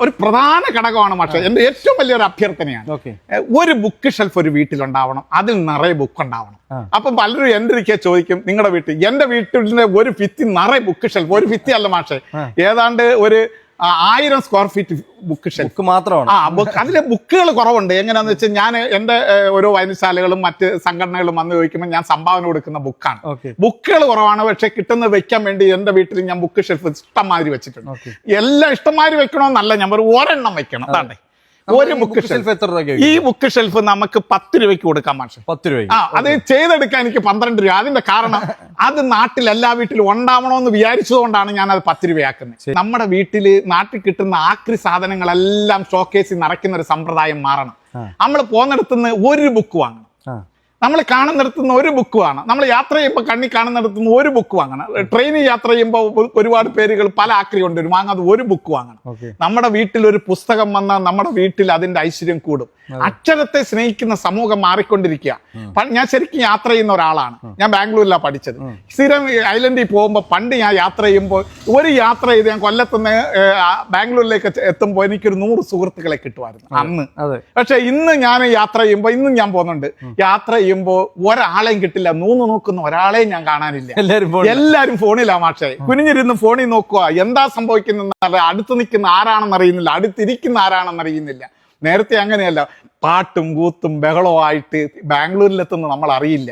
ഒരു പ്രധാന ഘടകമാണ് മാഷെ. എൻ്റെ ഏറ്റവും വലിയൊരു അഭ്യർത്ഥനയാണ്, ഒരു ബുക്ക് ഷെൽഫ് ഒരു വീട്ടിലുണ്ടാവണം, അതിൽ നിറയെ ബുക്ക് ഉണ്ടാവണം. അപ്പൊ പലരും എൻ്റെ ഒരിക്കൽ ചോദിക്കും, നിങ്ങളുടെ വീട്ടിൽ, എൻ്റെ വീട്ടിലെ ഒരു ഭിത്തി നിറയെ ബുക്ക് ഷെൽഫ്, ഒരു ഭിത്തി അല്ല മാഷെ, ഏതാണ്ട് ഒരു 1000 സ്ക്വയർ ഫീറ്റ് ബുക്ക് ഷെൽഫ് മാത്രമാണ്. അതിലെ ബുക്കുകൾ കുറവുണ്ട്. എങ്ങനെയാന്ന് വെച്ചാൽ ഞാൻ എൻ്റെ ഓരോ വായനശാലകളും മറ്റ് സംഘടനകളും വന്ന് ചോദിക്കുമ്പോൾ ഞാൻ സംഭാവന കൊടുക്കുന്ന ബുക്കാണ്. ബുക്കുകൾ കുറവാണ്, പക്ഷെ കിട്ടുന്നത് വെക്കാൻ വേണ്ടി എൻ്റെ വീട്ടിൽ ഞാൻ ബുക്ക് ഷെൽഫ് ഇഷ്ടംമാതിരി വെച്ചിട്ടുണ്ട്. എല്ലാം ഇഷ്ടംമാതിരി വെക്കണമെന്നല്ല, ഞാൻ ഒരെണ്ണം വെക്കണം. അതാണ്ടേ ഒരു ബുക്ക് ഷെൽഫ്. എത്ര രൂപ? ഈ ബുക്ക് ഷെൽഫ് നമുക്ക് 10 രൂപയ്ക്ക് കൊടുക്കാം മാഷെ. 10 രൂപ. അത് ചെയ്തെടുക്കാൻ എനിക്ക് 12 രൂപ. അതിന്റെ കാരണം അത് നാട്ടിൽ എല്ലാ വീട്ടിലും ഉണ്ടാവണമെന്ന് വിചാരിച്ചതുകൊണ്ടാണ് ഞാൻ അത് 10 രൂപയാക്കുന്നത്. നമ്മുടെ വീട്ടില് നാട്ടിൽ കിട്ടുന്ന ആക്രി സാധനങ്ങളെല്ലാം ഷോക്കേസിൽ നിറയ്ക്കുന്ന ഒരു സമ്പ്രദായം മാറണം. നമ്മൾ പോകുന്നിടത്തുനിന്ന് ഒരു ബുക്ക് വാങ്ങണം, നമ്മൾ കാണുന്നിടത്തുനിന്ന് ഒരു ബുക്ക് വാങ്ങണം, നമ്മൾ യാത്ര ചെയ്യുമ്പോൾ കണ്ണി കാണുന്നിടത്തുനിന്ന് ഒരു ബുക്ക് വാങ്ങണം. ട്രെയിനിൽ യാത്ര ചെയ്യുമ്പോൾ ഒരുപാട് പേരുകൾ പല ആക്രി കൊണ്ടുവരും, വാങ്ങാതെ ഒരു ബുക്ക് വാങ്ങണം. നമ്മുടെ വീട്ടിൽ ഒരു പുസ്തകം വന്നാൽ നമ്മുടെ വീട്ടിൽ അതിന്റെ ഐശ്വര്യം കൂടും. അക്ഷരത്തെ സ്നേഹിക്കുന്ന സമൂഹം മാറിക്കൊണ്ടിരിക്കുക. ഞാൻ ശരിക്കും യാത്ര ചെയ്യുന്ന ഒരാളാണ്. ഞാൻ ബാംഗ്ലൂരിലാണ് പഠിച്ചത്. സ്ഥിരം ഐലൻഡിൽ പോകുമ്പോൾ പണ്ട് ഞാൻ യാത്ര ചെയ്യുമ്പോൾ ഒരു യാത്ര ചെയ്ത് ഞാൻ കൊല്ലത്തുനിന്ന് ബാംഗ്ലൂരിലേക്ക് എത്തുമ്പോൾ എനിക്കൊരു 100 സുഹൃത്തുക്കളെ കിട്ടുമായിരുന്നു അന്ന്. പക്ഷെ ഇന്ന് ഞാൻ യാത്ര ചെയ്യുമ്പോൾ, ഇന്നും ഞാൻ പോകുന്നുണ്ട്, യാത്ര ചെയ്യുമ്പോൾ ഒരാളെയും കിട്ടില്ല. നോക്കുന്ന ഒരാളെയും ഞാൻ കാണാനില്ല. എല്ലാരും ഫോണിലാ മാഷേ. കുനിഞ്ഞിരുന്ന് ഫോണിൽ നോക്കുക, എന്താ സംഭവിക്കുന്നത്, അടുത്ത് നിൽക്കുന്ന ആരാണെന്ന് അറിയുന്നില്ല, അടുത്തിരിക്കുന്ന ആരാണെന്ന് അറിയുന്നില്ല. നേരത്തെ അങ്ങനെയല്ല, പാട്ടും കൂത്തും ബഹളവും ആയിട്ട് ബാംഗ്ലൂരിലെത്തുന്ന നമ്മൾ അറിയില്ല.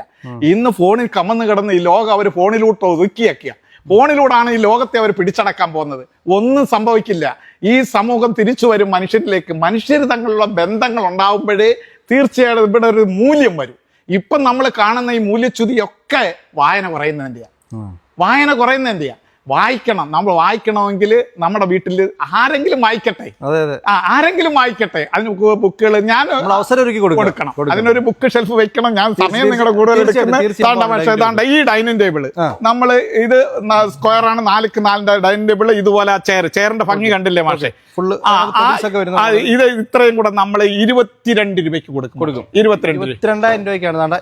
ഇന്ന് ഫോണിൽ കമന്ന് കിടന്ന് ഈ ലോകം അവർ ഫോണിലൂട്ട് ഒതുക്കിയാക്കിയ, ഫോണിലൂടാണ് ഈ ലോകത്തെ അവർ പിടിച്ചടക്കാൻ പോകുന്നത്. ഒന്നും സംഭവിക്കില്ല. ഈ സമൂഹം തിരിച്ചു വരും മനുഷ്യരിലേക്ക്. മനുഷ്യർ തമ്മിലുള്ള ബന്ധങ്ങൾ ഉണ്ടാവുമ്പോഴേ തീർച്ചയായിട്ടും ഇവിടെ ഒരു മൂല്യം വരും. ഇപ്പം നമ്മൾ കാണുന്ന ഈ മൂല്യച്യുതിയൊക്കെ വായന കുറയുന്നതിൻ്റെയാ. വായിക്കണം. നമ്മൾ വായിക്കണമെങ്കിൽ നമ്മുടെ വീട്ടിൽ ആരെങ്കിലും വായിക്കട്ടെ, ആരെങ്കിലും വായിക്കട്ടെ. അതിന് ബുക്കുകൾ ഞാൻ അവസരം കൊടുക്കണം. അതിനൊരു ബുക്ക് ഷെൽഫ് വെക്കണം. ഞാൻ സമയം നിങ്ങളുടെ കൂടുതൽ എടുക്കുന്ന ഈ ഡൈനിങ് ടേബിള്, നമ്മൾ ഇത് സ്ക്വയർ ആണ്, 4x4 ഡൈനിങ് ടേബിള്. ഇതുപോലെ ചെയറിന്റെ ഭംഗി കണ്ടില്ലേ മാഷെ? ഇത് ഇത്രയും കൂടെ നമ്മൾ 22 രൂപയ്ക്ക് കൊടുക്കും. 22,000 രൂപയ്ക്കാണ്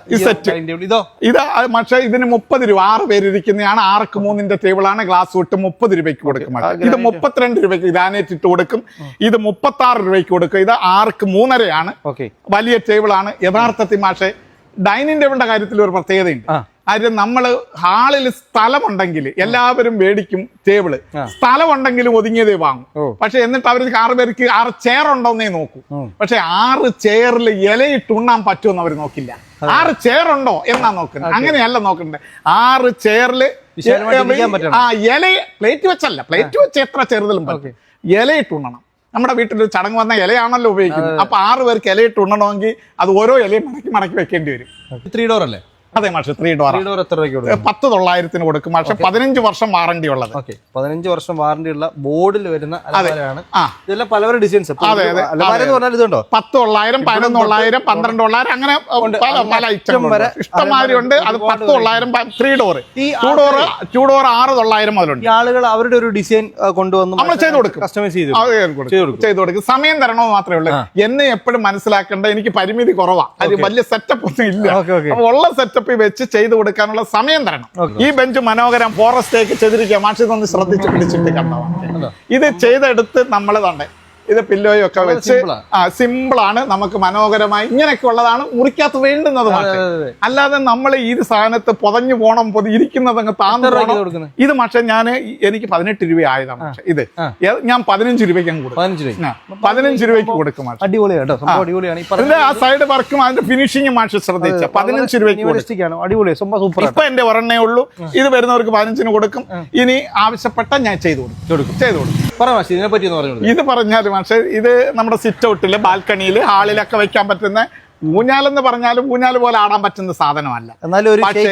ഇത് പക്ഷേ ഇതിന് 30 രൂപ. 6 പേര് ഇരിക്കുന്നതാണ്. 6x3 ടേബിളാണ്. ഗ്ലാസ് വിട്ട് 30 രൂപയ്ക്ക് കൊടുക്കും. ഇത് 32 രൂപയ്ക്ക് ഗ്രാനൈറ്റ് ഇട്ട് കൊടുക്കും. ഇത് 36 രൂപയ്ക്ക് കൊടുക്കും. ഇത് 6x3.5 വലിയ ടേബിളാണ്. യഥാർത്ഥത്തിൽ മാഷെ ഡൈനിങ് ടേബിളിന്റെ കാര്യത്തിൽ ഒരു പ്രത്യേകതയുണ്ട്. അത് നമ്മള് ഹാളിൽ സ്ഥലമുണ്ടെങ്കിൽ എല്ലാവരും മേടിക്കും ടേബിള്. സ്ഥലമുണ്ടെങ്കിലും ഒതുങ്ങിയതേ വാങ്ങും. പക്ഷെ എന്നിട്ട് അവർ 6 പേർക്ക് 6 ചെയർ ഉണ്ടോന്നേ നോക്കൂ. പക്ഷെ 6 ചെയറിൽ ഇലയിട്ട് ഉണ്ണാൻ പറ്റുമെന്ന് അവർ നോക്കില്ല. 6 ചെയർ ഉണ്ടോ എന്നാ നോക്കുന്നത്. അങ്ങനെയല്ല നോക്കണ്ടേ. 6 ചെയറില് ഇല പ്ലേറ്റ് വെച്ചല്ല, പ്ലേറ്റ് വെച്ച് എത്ര ചെറുതിലും പറ്റും. ഇലയിട്ട് ഉണ്ണണം. നമ്മുടെ വീട്ടിലൊരു ചടങ്ങ് വന്ന ഇലയാണല്ലോ ഉപയോഗിക്കുന്നത്. അപ്പൊ 6 പേർക്ക് ഇലയിട്ട് ഉണ്ണണമെങ്കിൽ അത് ഓരോ ഇലയും മടക്കി വെക്കേണ്ടി വരും. 3 ഡോർ അല്ലേ? അതെ മാഷെ, 3 ഡോർ. 10,900 കൊടുക്കും മാഷെ. 15 വർഷം വാറണ്ടി ഉള്ളത്. 15 വർഷം വാറണ്ടി ഉള്ള ബോർഡിൽ വരുന്ന ഇതെല്ലാം പല ഡിസൈൻസ്. 10,900, 11,900, 12,900 അങ്ങനെ പല ഐറ്റം ഇഷ്ടംമാതിരി ഉണ്ട്. അത് 10,900 3 ഡോർ. 2 ഡോർ 6,900 മുതലുണ്ട്. ആളുകൾ അവരുടെ ഒരു ഡിസൈൻ കൊണ്ടുവന്ന് നമ്മൾ ചെയ്ത് കൊടുക്കും, കസ്റ്റമൈസ് ചെയ്ത് കൊടുക്കും. സമയം തരണോ മാത്രമേ ഉള്ളൂ. എന്നെ എപ്പോഴും മനസ്സിലാക്കേണ്ട, എനിക്ക് പരിമിതി കുറവാണ്. അത് വലിയ സെറ്റപ്പ് ഒന്നും ഇല്ല. ഉള്ള സെറ്റപ്പ് വെച്ച് ചെയ്തു കൊടുക്കാനുള്ള സമയം തരണം. ഈ ബെഞ്ച് മനോഹരം ഫോറസ്റ്റേക്ക് ചെയ്തിരിക്കുക. മാഷിതൊന്ന് ശ്രദ്ധിച്ച് പിടിച്ചിട്ട് കണ്ടതാണ്. ഇത് ചെയ്തെടുത്ത് നമ്മൾ തന്നെ ഇത് പില്ലോയൊക്കെ വെച്ച് സിമ്പിളാണ്. നമുക്ക് മനോഹരമായി ഇങ്ങനെയൊക്കെ ഉള്ളതാണ് മുറിക്കകത്ത് വേണ്ടുന്നത്. അല്ലാതെ നമ്മൾ ഈ സാധനത്ത് പൊതഞ്ഞു പോണം, ഇരിക്കുന്നത് അങ്ങ് താന്നു. ഇത് പക്ഷെ എനിക്ക് 18 രൂപ ആയതാണ്. പക്ഷെ ഇത് ഞാൻ 15 രൂപയ്ക്ക് അങ്ങ് കൊടുക്കും. 15 രൂപയ്ക്ക് കൊടുക്കും. അതിന്റെ ആ സൈഡ് വർക്കും അതിന്റെ ഫിനിഷിംഗ് മാഷ് ശ്രദ്ധിച്ച 15 രൂപയ്ക്ക് കൊടുക്കും. ഇപ്പൊ എന്റെ ഒരെണ്ണേ ഉള്ളൂ. ഇത് വരുന്നവർക്ക് 15 കൊടുക്കും. ഇനി ആവശ്യപ്പെട്ട ഞാൻ ചെയ്തു കൊടുക്കും. ഇത് പറഞ്ഞാലും പക്ഷേ ഇത് നമ്മുടെ സിറ്റ് ഔട്ടില്, ബാൽക്കണിയില്, ഹാളിലൊക്കെ വെക്കാൻ പറ്റുന്ന ഊഞ്ഞാലെന്ന് പറഞ്ഞാലും ഊഞ്ഞാല് പോലെ ആടാൻ പറ്റുന്ന സാധനമല്ല. പക്ഷേ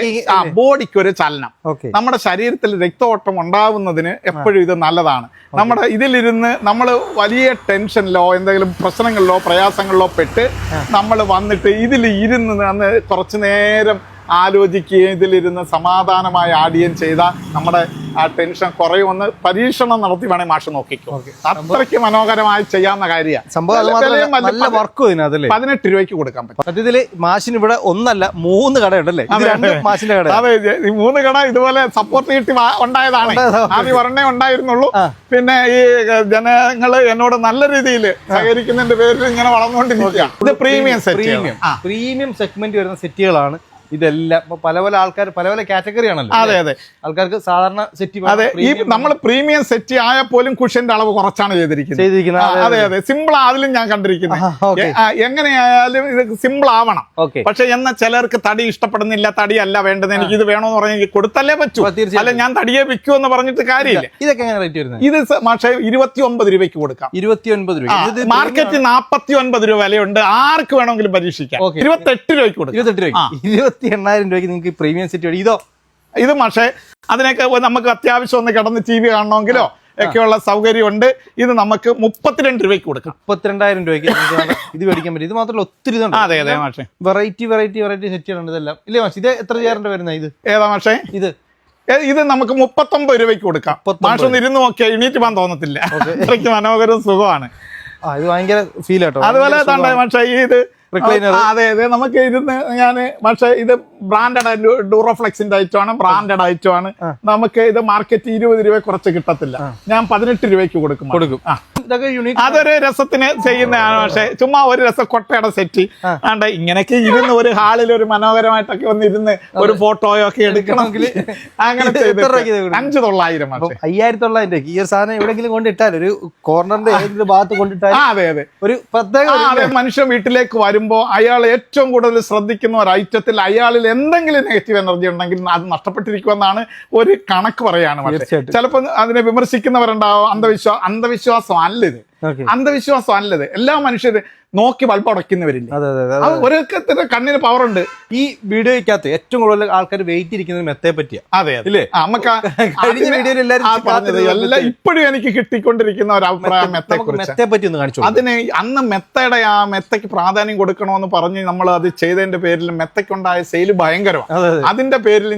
ബോഡിക്ക് ഒരു ചലനം, നമ്മുടെ ശരീരത്തിൽ രക്തോട്ടം ഉണ്ടാവുന്നതിന് എപ്പോഴും ഇത് നല്ലതാണ്. നമ്മുടെ ഇതിലിരുന്ന് നമ്മൾ വലിയ ടെൻഷനിലോ എന്തെങ്കിലും പ്രശ്നങ്ങളിലോ പ്രയാസങ്ങളിലോ പെട്ട് നമ്മൾ വന്നിട്ട് ഇതിൽ ഇരുന്ന് കുറച്ചു നേരം ആലോചിക്കുകയും ഇതിലിരുന്ന് സമാധാനമായി ആടുകയും ചെയ്താൽ നമ്മുടെ ആ ടെൻഷൻ കുറയുമെന്ന് പരീക്ഷണം നടത്തി വേണേ മാഷ് നോക്കിക്കോ. അത്രയ്ക്ക് മനോഹരമായി ചെയ്യാവുന്ന കാര്യമാണ്. സംഭവം നല്ല വർക്കും ഇതിനകത്തല്ലേ. 18 രൂപയ്ക്ക് കൊടുക്കാൻ പറ്റും. സത്യത്തില് മാഷിന് ഇവിടെ ഒന്നല്ല 3 കടയുണ്ടല്ലേ? മാഷിന്റെ കട. അതെ, ഈ 3 കട ഇതുപോലെ സപ്പോർട്ട് കിട്ടി ഉണ്ടായതാണ്. ആദ്യം ഒരെണ്ണേ ഉണ്ടായിരുന്നുള്ളൂ. പിന്നെ ഈ ജനങ്ങള് എന്നോട് നല്ല രീതിയിൽ സഹകരിക്കുന്നതിന്റെ പേരിൽ ഇങ്ങനെ വളർന്നുകൊണ്ടിരിക്കുക. ഇത് പ്രീമിയം സെഗ്മെന്റ് വരുന്ന സെറ്റുകളാണ് ഇതെല്ലാം. ഇപ്പൊ പല പല ആൾക്കാർ പല പല കാറ്റഗറി ആണല്ലോ. അതെ അതെ, ആൾക്കാർക്ക് സാധാരണ സെറ്റ്. അതെ, ഈ നമ്മൾ പ്രീമിയം സെറ്റ് ആയാൽ പോലും കുഷ്യന്റെ അളവ് കുറച്ചാണ് ചെയ്തിരിക്കുന്നത്. അതെ അതെ, സിമ്പിൾ അതിലും ഞാൻ കണ്ടിരിക്കുന്നത്. എങ്ങനെയായാലും ഇത് സിമ്പിൾ ആവണം. പക്ഷെ എന്നാൽ ചിലർക്ക് തടി ഇഷ്ടപ്പെടുന്നില്ല, തടിയല്ല വേണ്ടത്, എനിക്ക് ഇത് വേണമെന്ന് പറഞ്ഞാൽ കൊടുത്തല്ലേ പറ്റൂ. അല്ല, ഞാൻ തടിയെ വിൽക്കൂ എന്ന് പറഞ്ഞിട്ട് കാര്യമില്ല. ഇതൊക്കെ എങ്ങനെ റേറ്റ് വരുന്നത്? ഇത് പക്ഷേ 29 രൂപയ്ക്ക് കൊടുക്കാം. 29 രൂപ. മാർക്കറ്റിൽ 49 രൂപ വിലയുണ്ട്. ആർക്ക് വേണമെങ്കിലും പരീക്ഷിക്കാം. 28 രൂപയ്ക്ക് കൊടുക്കാം. 28,000 രൂപയ്ക്ക് നിങ്ങൾക്ക് പ്രീമിയം സെറ്റ്. ഇത് പക്ഷേ അതിനൊക്കെ നമുക്ക് അത്യാവശ്യം ഒന്ന് കിടന്ന് TV കാണണമെങ്കിലോ ഒക്കെയുള്ള സൗകര്യമുണ്ട്. ഇത് നമുക്ക് 32 രൂപയ്ക്ക് കൊടുക്കാം. 32,000 രൂപയ്ക്ക് ഇത് മേടിക്കാൻ പറ്റും. ഇത് മാത്രമല്ല ഒത്തിരി ഇതുണ്ട്. അതെ അതെ മാഷേ, വെറൈറ്റി സെറ്റുകളുണ്ട് ഇതെല്ലാം. ഇല്ലേ മാഷ്? ഇത് എത്ര ചേരേണ്ട വരുന്ന? ഇത് ഏതാ മാഷേ? ഇത് നമുക്ക് 39 രൂപയ്ക്ക് കൊടുക്കാം. മാഷ് ഒന്ന് ഇരുന്ന് നോക്കിയാൽ എണീറ്റ് പോകാൻ തോന്നത്തില്ല. അത്രയ്ക്ക് മനോഹരവും സുഖമാണ്. ഇത് ഭയങ്കര ഫീൽ ആട്ടോ. അതുപോലെ മാഷേ ഇത് അതെ അതെ, നമുക്ക് ഇരുന്ന് പക്ഷേ ഇത് ബ്രാൻഡഡ് ഡൂറോഫ്ലെക്സിന്റെ ഐറ്റമാണ്, ബ്രാൻഡഡ് ഐറ്റമാണ്. നമുക്ക് ഇത് മാർക്കറ്റ് 20 രൂപ കുറച്ച് കിട്ടത്തില്ല. ഞാൻ 18 രൂപയ്ക്ക് കൊടുക്കും. അതൊരു രസത്തിന് ചെയ്യുന്നതാണ്. പക്ഷെ ചുമ്മാ ഒരു രസം കൊട്ടയുടെ സെറ്റ് ആണ്ട് ഇങ്ങനെയൊക്കെ ഇരുന്ന് ഒരു ഹാളിൽ ഒരു മനോഹരമായിട്ടൊക്കെ ഒന്ന് ഇരുന്ന് ഒരു ഫോട്ടോയോ ഒക്കെ എടുക്കണമെങ്കിൽ അങ്ങനെ 5,900. 5,900 ഈ ഒരു സാധനം എവിടെയെങ്കിലും കൊണ്ടിട്ടാൽ ഒരു കോർണറിന്റെ ഏതെങ്കിലും ഭാഗത്ത് കൊണ്ടിട്ടാൽ അതെ അതെ ഒരു പ്രത്യേക മനുഷ്യൻ വീട്ടിലേക്ക് വരുമ്പോ അയാൾ ഏറ്റവും കൂടുതൽ ശ്രദ്ധിക്കുന്ന ഒരു ഐറ്റത്തിൽ അയാളിൽ എന്തെങ്കിലും നെഗറ്റീവ് എനർജി ഉണ്ടെങ്കിൽ അത് നഷ്ടപ്പെട്ടിരിക്കുമെന്നാണ് ഒരു കണക്ക് പറയാണ്. ചിലപ്പോൾ അതിനെ വിമർശിക്കുന്നവരുണ്ടാവും. അന്ധവിശ്വാസം അല്ലത്. എല്ലാ മനുഷ്യരും നോക്കി ബൾബ് അടയ്ക്കുന്നവരില്ല. ഓരോരുത്തരുടെ കണ്ണിന് പവറുണ്ട്. ഈ വീഡിയോയ്ക്കകത്ത് ഏറ്റവും കൂടുതൽ ആൾക്കാർ വെയിറ്റ് ഇരിക്കുന്നത് മെത്തയെ പറ്റിയാ. അതെ അല്ലേ, നമുക്ക് ഇപ്പോഴും എനിക്ക് കിട്ടിക്കൊണ്ടിരിക്കുന്ന ഒരു അഭിപ്രായം മെത്തയെ പറ്റി ഒന്ന് കാണിച്ചു. അതിന് അന്ന് മെത്തയ്ക്ക് പ്രാധാന്യം കൊടുക്കണമെന്ന് പറഞ്ഞ് നമ്മൾ അത് ചെയ്തതിന്റെ പേരിൽ മെത്തയ്ക്കുണ്ടായ സെയില് ഭയങ്കരമാണ്. അതിന്റെ പേരിൽ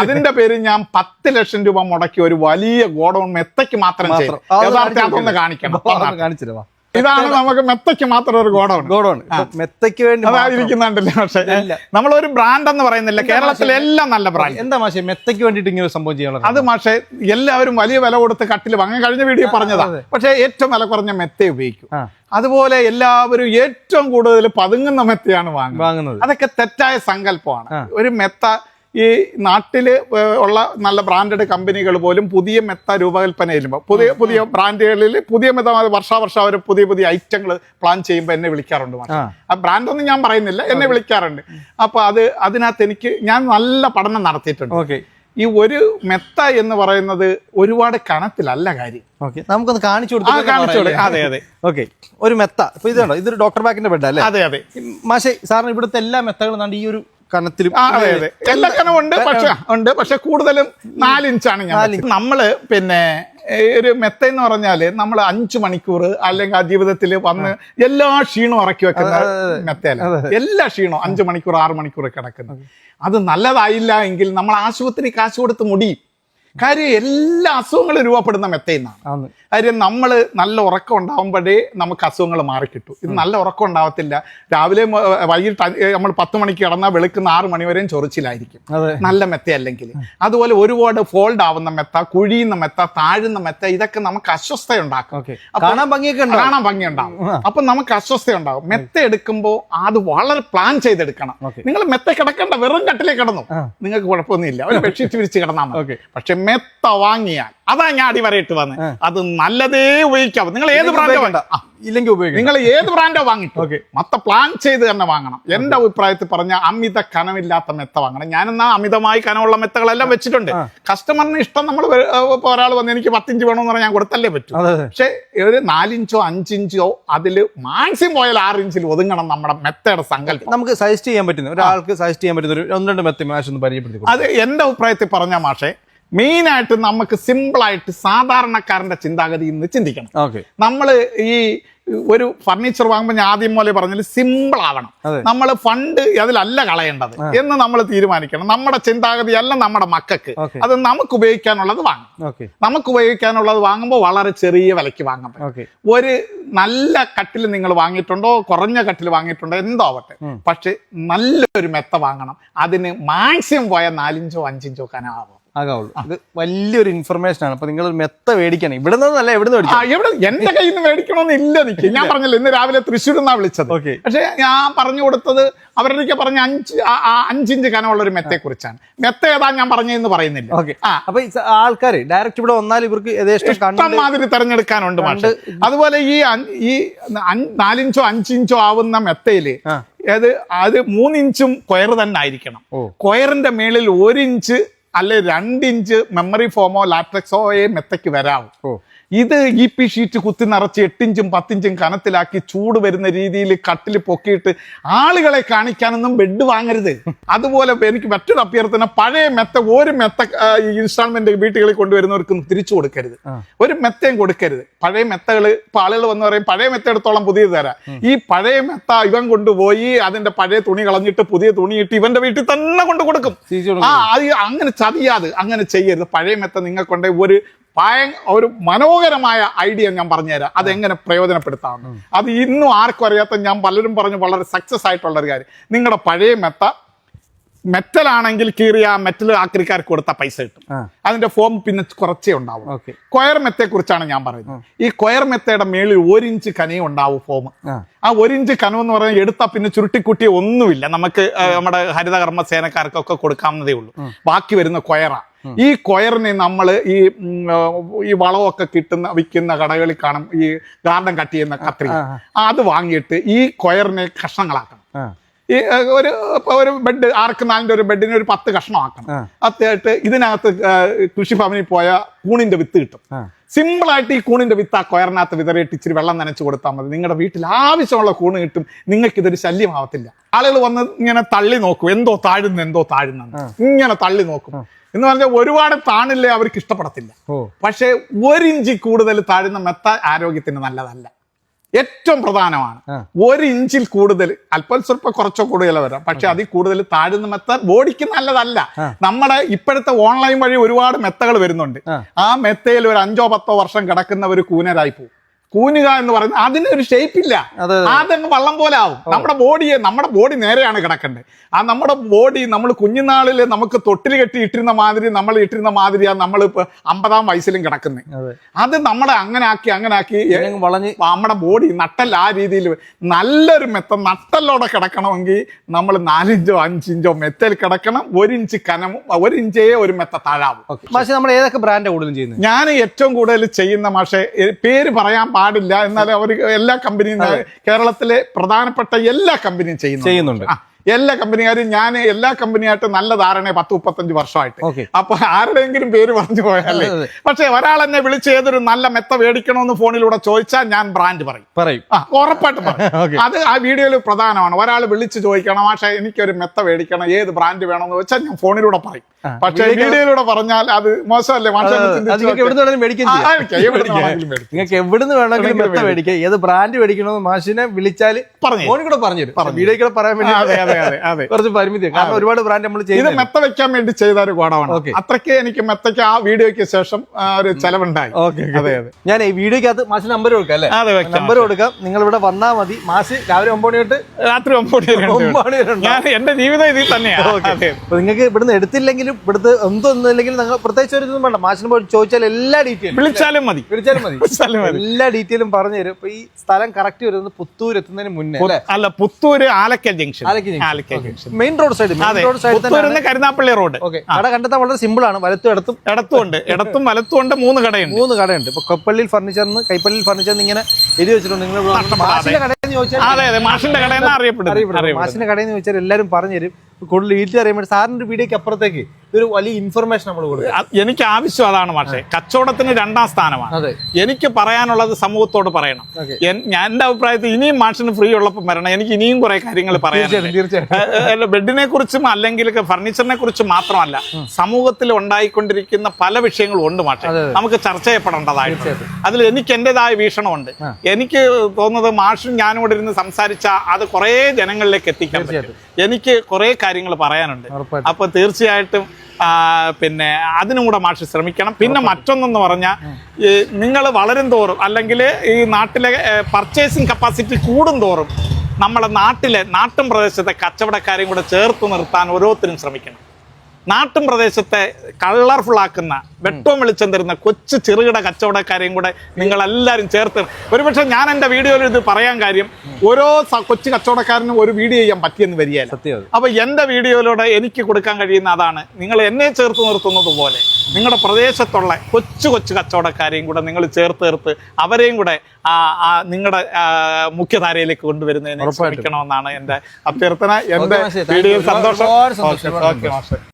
അതിന്റെ പേരിൽ ഞാൻ 10 ലക്ഷം രൂപ മുടക്കി ഒരു വലിയ ഗോഡൌൺ മെത്തയ്ക്ക് മാത്രം യഥാർത്ഥ കാണിക്കണം. ഇതാണ് നമുക്ക് മെത്തയ്ക്ക് മാത്രം ഒരു ഗോഡൌൺ. മെത്തയ്ക്ക് വേണ്ടി അതായിരിക്കുന്നുണ്ടല്ലോ. പക്ഷേ നമ്മളൊരു ബ്രാൻഡ് എന്ന് പറയുന്നില്ല, കേരളത്തിലെ എല്ലാം നല്ല ബ്രാൻഡ്. എന്താ മാഷേ മെത്തയ്ക്ക് വേണ്ടിട്ട് ഇങ്ങനെ സംഭവം ചെയ്യണം? അത് മാഷേ എല്ലാവരും വലിയ വില കൊടുത്ത് കട്ടിൽ വാങ്ങാൻ, കഴിഞ്ഞ വീഡിയോ പറഞ്ഞതാ. പക്ഷെ ഏറ്റവും വില കുറഞ്ഞ മെത്ത ഉപയോഗിക്കും. അതുപോലെ എല്ലാവരും ഏറ്റവും കൂടുതൽ പതുങ്ങുന്ന മെത്തയാണ് വാങ്ങുന്നത്. അതൊക്കെ തെറ്റായ സങ്കല്പമാണ്. ഒരു മെത്ത ഈ നാട്ടിൽ ഉള്ള നല്ല ബ്രാൻഡഡ് കമ്പനികൾ പോലും പുതിയ മെത്ത രൂപകൽപ്പന ചെയ്യുമ്പോൾ പുതിയ ബ്രാൻഡുകളിൽ പുതിയ മെത്ത വർഷാവർഷം അവർ പുതിയ ഐറ്റങ്ങൾ പ്ലാൻ ചെയ്യുമ്പോൾ എന്നെ വിളിക്കാറുണ്ട്. ആ ബ്രാൻഡൊന്നും ഞാൻ പറയുന്നില്ല, എന്നെ വിളിക്കാറുണ്ട്. അപ്പോൾ അതിനകത്ത് ഞാൻ നല്ല പഠനം നടത്തിയിട്ടുണ്ട്. ഈ ഒരു മെത്ത എന്ന് പറയുന്നത് ഒരുപാട് കനത്തിലല്ല കാര്യം. നമുക്കൊന്ന് കാണിച്ചു കൊടുക്കാം. അതെ അതെ, ഓക്കെ. ഒരു മെത്ത ഇപ്പൊ ഇതുണ്ടോ? ഇതൊരു ഡോക്ടർ ബാക്കിന്റെ ബെഡ് അല്ലേ? അതെ അതെ മാഷെ, സാറിന് ഇവിടുത്തെ എല്ലാ മെത്തകളും ഈ ഒരു കനത്തിലും എല്ലാ കനമുണ്ട്. പക്ഷെ കൂടുതലും 4 ഇഞ്ചാണ് ഞാൻ. നമ്മള് പിന്നെ ഒരു മെത്ത എന്ന് പറഞ്ഞാല് നമ്മൾ 5 മണിക്കൂർ അല്ലെങ്കിൽ ആ ജീവിതത്തിൽ വന്ന് എല്ലാ ക്ഷീണവും ഇറക്കി വെക്കുന്ന മെത്തയല്ല. എല്ലാ ക്ഷീണവും 5 മണിക്കൂർ 6 മണിക്കൂർ കിടക്കുന്നത്. അത് നല്ലതായില്ല എങ്കിൽ നമ്മൾ ആശുപത്രി കാശ് കൊടുത്ത് മുടിയും. കാര്യം എല്ലാ അസുഖങ്ങളും രൂപപ്പെടുന്ന മെത്തയിന്നാണ്. കാര്യം നമ്മൾ നല്ല ഉറക്കം ഉണ്ടാവുമ്പോഴേ നമുക്ക് അസുഖങ്ങൾ മാറിക്കിട്ടും. ഇത് നല്ല ഉറക്കം ഉണ്ടാവത്തില്ല. രാവിലെ വൈകിട്ട് നമ്മൾ 10 മണിക്ക് കിടന്നാൽ വെളുക്കുന്ന 6 മണി വരെയും ചൊറിച്ചിലായിരിക്കും നല്ല മെത്ത അല്ലെങ്കിൽ. അതുപോലെ ഒരുപാട് ഫോൾഡ് ആവുന്ന മെത്ത, കുഴിയുന്ന മെത്ത, താഴുന്ന മെത്ത, ഇതൊക്കെ നമുക്ക് അസ്വസ്ഥ ഉണ്ടാക്കും. കാണാൻ ഭംഗിയുണ്ടാവും. അപ്പൊ നമുക്ക് അസ്വസ്ഥ ഉണ്ടാവും. മെത്ത എടുക്കുമ്പോൾ അത് വളരെ പ്ലാൻ ചെയ്തെടുക്കണം. നിങ്ങൾ മെത്ത കിടക്കേണ്ട, വെറും കട്ടിലേക്ക് കിടന്നു നിങ്ങൾക്ക് കുഴപ്പമൊന്നുമില്ല, ഒരു ബെഡ്ഷീറ്റ് വിരിച്ച് കിടന്നാൽ മതി. പക്ഷെ മെത്ത വാങ്ങിയാൽ, അതാ ഞാൻ അടിവരയിട്ട് വന്ന്, അത് നല്ലതേ ഉപയോഗിക്കാവൂ. നിങ്ങൾ ഏത് ബ്രാൻഡോ വേണ്ട ഇല്ലെങ്കിൽ ഉപയോഗിക്കും. നിങ്ങൾ ഏത് ബ്രാൻഡോ വാങ്ങിക്കും, മൊത്തം പ്ലാൻ ചെയ്ത് തന്നെ വാങ്ങണം. എന്റെ അഭിപ്രായത്തിൽ പറഞ്ഞ അമിത കനമില്ലാത്ത മെത്ത വാങ്ങണം. ഞാനെന്നാ അമിതമായി കനമുള്ള മെത്തകളെല്ലാം വെച്ചിട്ടുണ്ട്. കസ്റ്റമറിന് ഇഷ്ടം. നമ്മൾ ഒരാൾ വന്ന് എനിക്ക് 10 ഇഞ്ച് വേണമെന്ന് പറഞ്ഞാൽ ഞാൻ കൊടുത്തല്ലേ പറ്റും. പക്ഷെ ഒരു 4 ഇഞ്ചോ 5 ഇഞ്ചോ അതിൽ മാക്സിമം പോയാൽ 6 ഇഞ്ചിൽ ഒതുങ്ങണം നമ്മുടെ മെത്തയുടെ സങ്കല്പം. നമുക്ക് സജസ്റ്റ് ചെയ്യാൻ പറ്റുന്ന ഒരാൾക്ക് സജസ്റ്റ് ചെയ്യാൻ പറ്റുന്ന ഒരു 1-2 മെത്ത മാഷ് ഒന്ന് പരിചയപ്പെടുത്തി. അത് എന്റെ അഭിപ്രായത്തിൽ പറഞ്ഞ മാഷെ, മെയിനായിട്ട് നമുക്ക് സിമ്പിളായിട്ട് സാധാരണക്കാരന്റെ ചിന്താഗതി ഇന്ന് ചിന്തിക്കണം. നമ്മൾ ഈ ഒരു ഫർണിച്ചർ വാങ്ങുമ്പോൾ ഞാൻ ആദ്യം പോലെ പറഞ്ഞാൽ സിമ്പിൾ ആവണം. നമ്മൾ ഫണ്ട് അതിലല്ല കളയേണ്ടത് എന്ന് നമ്മൾ തീരുമാനിക്കണം. നമ്മുടെ ചിന്താഗതി അല്ല നമ്മുടെ മക്കൾക്ക്, അത് നമുക്ക് ഉപയോഗിക്കാനുള്ളത് വാങ്ങും. നമുക്ക് ഉപയോഗിക്കാനുള്ളത് വാങ്ങുമ്പോൾ വളരെ ചെറിയ വിലയ്ക്ക് വാങ്ങാൻ പറ്റും. ഒരു നല്ല കട്ടിൽ നിങ്ങൾ വാങ്ങിയിട്ടുണ്ടോ, കുറഞ്ഞ കട്ടിൽ വാങ്ങിയിട്ടുണ്ടോ, എന്തോ ആവട്ടെ, പക്ഷെ നല്ലൊരു മെത്ത വാങ്ങണം. അതിന് മാക്സിമം പോയാൽ 4 ഇഞ്ചോ 5 ഇഞ്ചോ കനമാവും. ഇത് വലിയൊരു ഇൻഫർമേഷൻ ആണ്. അപ്പൊ നിങ്ങൾ മെത്ത മേടിക്കണം, ഇവിടെ നിന്നല്ല, എവിടെ എന്റെ കയ്യിൽ നിന്ന് മേടിക്കണമെന്ന് ഇല്ല എനിക്ക്. ഞാൻ പറഞ്ഞില്ല, ഇന്ന് രാവിലെ തൃശ്ശൂരിൽ നിന്നാ വിളിച്ചത്. പക്ഷെ ഞാൻ പറഞ്ഞു കൊടുത്തത് അവരുടെ പറഞ്ഞ 5 ഇഞ്ച് കനമുള്ള ഒരു മെത്തയെ കുറിച്ചാണ്. മെത്ത ഏതാ ഞാൻ പറഞ്ഞതെന്ന് പറയുന്നില്ല. അപ്പൊ ആൾക്കാർ ഡയറക്റ്റ് ഇവിടെ വന്നാൽ ഇവർക്ക് ഇഷ്ടം മാതിരി തെരഞ്ഞെടുക്കാനുണ്ട്. അതുപോലെ ഈ 4 ഇഞ്ചോ 5 ഇഞ്ചോ ആവുന്ന മെത്തയില് അത് 3 ഇഞ്ചും കൊയർ തന്നെ ആയിരിക്കണം. കൊയറിന്റെ മേളിൽ 1 ഇഞ്ച് അല്ലെ 2 ഇഞ്ച് മെമ്മറി ഫോമോ ലാറ്റക്സോ മെത്തയ്ക്ക് വരാവും. ഇത് EP ഷീറ്റ് കുത്തി നിറച്ച് 8 ഇഞ്ചും 10 ഇഞ്ചും കനത്തിലാക്കി ചൂട് വരുന്ന രീതിയിൽ കട്ടിൽ പൊക്കിയിട്ട് ആളുകളെ കാണിക്കാനൊന്നും ബെഡ് വാങ്ങരുത്. അതുപോലെ എനിക്ക് മറ്റൊരു അഭ്യർത്ഥന, പഴയ മെത്ത ഒരു മെത്ത ഇൻസ്റ്റാൾമെന്റ് വീട്ടുകളിൽ കൊണ്ടുവരുന്നവർക്ക് തിരിച്ചു കൊടുക്കരുത്. ഒരു മെത്തയും കൊടുക്കരുത്. പഴയ മെത്തകൾ ഇപ്പൊ ആളുകൾ വന്ന് പറയും പഴയ മെത്ത എടുത്തോളം പുതിയത് തരാം. ഈ പഴയ മെത്ത ഇവൻ കൊണ്ടുപോയി അതിന്റെ പഴയ തുണി കളഞ്ഞിട്ട് പുതിയ തുണി ഇട്ട് ഇവന്റെ വീട്ടിൽ തന്നെ കൊണ്ട് കൊടുക്കും. അത് അങ്ങനെ ചതിയാത്, അങ്ങനെ ചെയ്യരുത്. പഴയ മെത്ത നിങ്ങൾ കൊണ്ട് ഒരു മനോഹരമായ ഐഡിയ ഞാൻ പറഞ്ഞുതരാം, അതെങ്ങനെ പ്രയോജനപ്പെടുത്താമെന്ന്. അത് ഇന്നും ആർക്കും അറിയാത്ത, ഞാൻ പലരും പറഞ്ഞു വളരെ സക്സസ് ആയിട്ടുള്ള ഒരു കാര്യം. നിങ്ങളുടെ പഴയ മെറ്റലാണെങ്കിൽ കീറിയ മെറ്റൽ ആക്രിക്കാർക്ക് കൊടുത്ത പൈസ കിട്ടും. അതിന്റെ ഫോം പിന്നെ കുറച്ചേ ഉണ്ടാവും. കൊയർ മെത്തയെ കുറിച്ചാണ് ഞാൻ പറയുന്നത്. ഈ കൊയർ മെത്തയുടെ മേളിൽ 1 ഇഞ്ച് കനയും ഉണ്ടാവും ഫോം. ആ 1 ഇഞ്ച് കനവെന്ന് പറഞ്ഞാൽ എടുത്താൽ പിന്നെ ചുരുട്ടിക്കുട്ടിയെ ഒന്നുമില്ല. നമുക്ക് നമ്മുടെ ഹരിതകർമ്മ സേനക്കാർക്കൊക്കെ കൊടുക്കാവുന്നതേ ഉള്ളൂ. ബാക്കി വരുന്ന കൊയറാ. ഈ കൊയറിനെ നമ്മൾ ഈ വളമൊക്കെ വിൽക്കുന്ന കടകളിൽ കാണും, ഈ ഗാർഡൻ കട്ട് ചെയ്യുന്ന കത്രിക. അത് വാങ്ങിയിട്ട് ഈ കൊയറിനെ കഷ്ണങ്ങളാക്കണം. ഈ ഒരു ബെഡ് 6x4 ഒരു ബെഡിന് ഒരു 10 കഷ്ണം ആക്കണം. അത്യായിട്ട് ഇതിനകത്ത് കൃഷിഭവനിൽ പോയ കൂണിന്റെ വിത്ത് കിട്ടും. സിമ്പിളായിട്ട് ഈ കൂണിന്റെ വിത്ത് ആ കൊയറിനകത്ത് വിതറിയിട്ട് ഇച്ചിരി വെള്ളം നനച്ച് കൊടുത്താൽ മതി. നിങ്ങളുടെ വീട്ടിൽ ആവശ്യമുള്ള കൂണ് കിട്ടും. നിങ്ങൾക്ക് ഇതൊരു ശല്യമാവത്തില്ല. ആളുകൾ വന്ന് ഇങ്ങനെ തള്ളി നോക്കും, എന്തോ താഴുന്നു ഇങ്ങനെ തള്ളി നോക്കും. എന്ന് പറഞ്ഞാൽ ഒരുപാട് താണില്ലേ അവർക്ക് ഇഷ്ടപ്പെടത്തില്ല. പക്ഷെ 1 ഇഞ്ചിൽ കൂടുതൽ താഴുന്ന മെത്ത ആരോഗ്യത്തിന് നല്ലതല്ല. ഏറ്റവും പ്രധാനമാണ്. 1 ഇഞ്ചിൽ കൂടുതൽ, അല്പം സ്വല്പം കുറച്ചോ കൂടുതലോ വരാം, പക്ഷെ അതിൽ കൂടുതൽ താഴുന്ന മെത്ത ബോഡിക്ക് നല്ലതല്ല. നമ്മുടെ ഇപ്പോഴത്തെ ഓൺലൈൻ വഴി ഒരുപാട് മെത്തകൾ വരുന്നുണ്ട്. ആ മെത്തയിൽ ഒരു 5-10 വർഷം കിടക്കുന്ന ഒരു കൂനരായി പോകും. കൂനുക എന്ന് പറയുന്നത് അതിനൊരു ഷേപ്പ് ഇല്ല, അതങ്ങ് വള്ളം പോലെ ആവും. നമ്മുടെ ബോഡി നേരെയാണ് കിടക്കേണ്ടത്. ആ നമ്മുടെ ബോഡി നമ്മൾ കുഞ്ഞുനാളിൽ നമുക്ക് തൊട്ടിൽ കെട്ടി ഇട്ടിരുന്ന മാതിരിയാണ് നമ്മൾ 50-ാം വയസ്സിലും കിടക്കുന്നത്. അത് നമ്മളെ അങ്ങനെ ആക്കി നമ്മുടെ ബോഡി നട്ടൽ ആ രീതിയിൽ നല്ലൊരു മെത്ത നട്ടലോടെ കിടക്കണമെങ്കിൽ നമ്മൾ 4 ഇഞ്ചോ 5 ഇഞ്ചോ മെത്തയിൽ കിടക്കണം. 1 ഇഞ്ച് കനവും 1 ഇഞ്ചേ ഒരു മെത്ത താഴാവും. പക്ഷേ നമ്മൾ ഏതൊക്കെ ബ്രാൻഡ് കൂടുതലും ചെയ്യുന്നത്? ഞാൻ ഏറ്റവും കൂടുതൽ ചെയ്യുന്ന മാഷെ പേര് പറയാൻ പാടില്ല, എന്നാൽ അവർ എല്ലാ കമ്പനിയും കേരളത്തിലെ പ്രധാനപ്പെട്ട എല്ലാ കമ്പനിയും ചെയ്യുന്നുണ്ട്. എല്ലാ കമ്പനിക്കാരും ഞാൻ എല്ലാ കമ്പനിയായിട്ട് നല്ല ധാരണ 10-35 വർഷമായിട്ട്. അപ്പൊ ആരുടെയെങ്കിലും പേര് പറഞ്ഞു പോയാലേ. പക്ഷെ ഒരാൾ എന്നെ വിളിച്ച് ഏതൊരു നല്ല മെത്ത മേടിക്കണമെന്ന് ഫോണിലൂടെ ചോദിച്ചാൽ ഞാൻ ബ്രാൻഡ് പറയും. ഉറപ്പായിട്ടും പറയും. അത് ആ വീഡിയോയിൽ പ്രധാനമാണ്. ഒരാൾ വിളിച്ച് ചോദിക്കണം, പക്ഷെ എനിക്കൊരു മെത്ത മേടിക്കണം, ഏത് ബ്രാൻഡ് വേണമെന്ന് വെച്ചാൽ ഞാൻ ഫോണിലൂടെ പറയും. പക്ഷെ വീഡിയോയിലൂടെ പറഞ്ഞാൽ അത് മോശമല്ലേ? നിങ്ങൾക്ക് എവിടുന്ന് വേണമെങ്കിലും മെത്ത മേടിക്കാം. ഏത് ബ്രാൻഡ് മേടിക്കണമെന്ന് മാഷിനെ വിളിച്ചാൽ ഫോണിൽ കൂടെ പറഞ്ഞുതരും. വീഡിയോ കൂടെ പറയാൻ വേണ്ടി കുറച്ച് പരിമിതി, കാരണം ഒരുപാട് ബ്രാൻഡ് നമ്മൾ ഇത് മെത്ത വെക്കാൻ വേണ്ടി ചെയ്ത ഒരു ഗുണമാണ്. അത്രയ്ക്ക് എനിക്ക് മെത്തയ്ക്ക് ആ വീഡിയോയ്ക്ക് ശേഷം ഒരു ചെലവുണ്ടായി. ഞാൻ ഈ വീഡിയോക്കകത്ത് മാഷ് നമ്പർ കൊടുക്കാം അല്ലേ? നമ്പർ കൊടുക്കാം. നിങ്ങൾ ഇവിടെ വന്നാൽ മതി. മാഷ് രാവിലെ 9 മണി തൊട്ട് രാത്രി 9 മണി വരെ എന്റെ ജീവിതം ഇതിൽ തന്നെയാണ്. നിങ്ങൾക്ക് ഇവിടുന്ന് എടുത്തില്ലെങ്കിലും ഇവിടുത്തെ എന്തൊന്നില്ലെങ്കിലും നിങ്ങൾ പ്രത്യേകിച്ച് ഒരു ഇതൊന്നും വേണ്ട. മാഷിനെ പോയി ചോദിച്ചാൽ എല്ലാ ഡീറ്റെയിലും വിളിച്ചാലും മതി. എല്ലാ ഡീറ്റെയിലും പറഞ്ഞു തരും. ഇപ്പൊ ഈ സ്ഥലം കറക്റ്റ് വരുന്നത് പുത്തൂർ എത്തുന്നതിന് മുന്നേ അല്ല, Puthur Alakkal junction, main road side Karunappally road. കട കണ്ടെത്താൻ വളരെ സിമ്പിൾ ആണ്. ഇടത്തുണ്ട് 3 കടയുണ്ട്. ഇപ്പൊ കൊപ്പള്ളിയിൽ ഫർണിച്ചറിന് കൈപ്പള്ളിയിൽ ഫർണിച്ചറിന് ഇങ്ങനെ എഴുതി വെച്ചിട്ടുണ്ട്. നിങ്ങൾ മാഷിന്റെ കടയെന്ന് ചോദിച്ചാൽ മാഷിന്റെ കടയെന്ന് അറിയപ്പെടും. മാഷിന്റെ കടയെന്ന് ചോദിച്ചാൽ എല്ലാവരും പറഞ്ഞു തരും. കൂടുതൽ ഡീറ്റെയിൽ അറിയാൻ വേണ്ടി സാറിന്റെ വീഡിയോക്ക് അപ്പുറത്തേക്ക് ഇതൊരു വലിയ ഇൻഫർമേഷൻ നമ്മൾ കൊടുക്കും. എനിക്ക് ആവശ്യം അതാണ്. പക്ഷേ കച്ചവടത്തിന് 2ാം സ്ഥാനമാണ്. എനിക്ക് പറയാനുള്ളത് സമൂഹത്തോട് പറയണം. ഞാൻ എന്റെ അഭിപ്രായത്തിൽ ഇനിയും മാഷിന് ഫ്രീ ഉള്ളപ്പോൾ വരണം. എനിക്ക് ഇനിയും കുറെ കാര്യങ്ങൾ പറയാനുണ്ട്. ബെഡിനെ കുറിച്ചും അല്ലെങ്കിൽ ഫർണിച്ചറിനെ കുറിച്ചും മാത്രമല്ല, സമൂഹത്തിൽ ഉണ്ടായിക്കൊണ്ടിരിക്കുന്ന പല വിഷയങ്ങളും ഉണ്ട് മാഷെ, നമുക്ക് ചർച്ച ചെയ്യപ്പെടേണ്ടതായിട്ട്. അതിൽ എനിക്ക് എന്റേതായ വീക്ഷണമുണ്ട്. എനിക്ക് തോന്നുന്നത് മാഷും ഞാനും കൂടെ ഇരുന്ന് സംസാരിച്ചാൽ അത് കുറെ ജനങ്ങളിലേക്ക് എത്തിക്കാൻ പറ്റും. എനിക്ക് കുറെ കാര്യങ്ങൾ പറയാനുണ്ട്. അപ്പൊ തീർച്ചയായിട്ടും പിന്നെ അതിനും കൂടെ മാഷ് ശ്രമിക്കണം. പിന്നെ മറ്റൊന്നെന്ന് പറഞ്ഞാൽ, നിങ്ങൾ വളരും തോറും അല്ലെങ്കിൽ ഈ നാട്ടിലെ പർച്ചേസിങ് കപ്പാസിറ്റി കൂടും തോറും നമ്മളെ നാട്ടും പ്രദേശത്തെ കച്ചവടക്കാരെയും കൂടെ ചേർത്ത് നിർത്താൻ ഓരോരുത്തരും ശ്രമിക്കണം. നാട്ടും പ്രദേശത്തെ കളർഫുൾ ആക്കുന്ന, വെട്ടവും വെളിച്ചം തരുന്ന കൊച്ചു ചെറുകിട കച്ചവടക്കാരെയും കൂടെ നിങ്ങളെല്ലാവരും ചേർത്ത്. ഒരുപക്ഷെ ഞാൻ എൻ്റെ വീഡിയോയിൽ ഇത് പറയാൻ കാര്യം, ഓരോ കൊച്ചു കച്ചവടക്കാരനും ഒരു വീഡിയോ ചെയ്യാൻ പറ്റിയെന്ന് വരികയില്ല. അപ്പൊ എൻ്റെ വീഡിയോയിലൂടെ എനിക്ക് കൊടുക്കാൻ കഴിയുന്ന അതാണ്, നിങ്ങൾ എന്നെ ചേർത്ത് നിർത്തുന്നത് പോലെ നിങ്ങളുടെ പ്രദേശത്തുള്ള കൊച്ചു കച്ചവടക്കാരെയും കൂടെ നിങ്ങൾ ചേർത്ത് അവരെയും കൂടെ നിങ്ങളുടെ മുഖ്യധാരയിലേക്ക് കൊണ്ടുവരുന്നതിന് ശ്രമിക്കണമെന്നാണ് എൻ്റെ അഭ്യർത്ഥന. എൻ്റെ വീഡിയോയിൽ സന്തോഷം.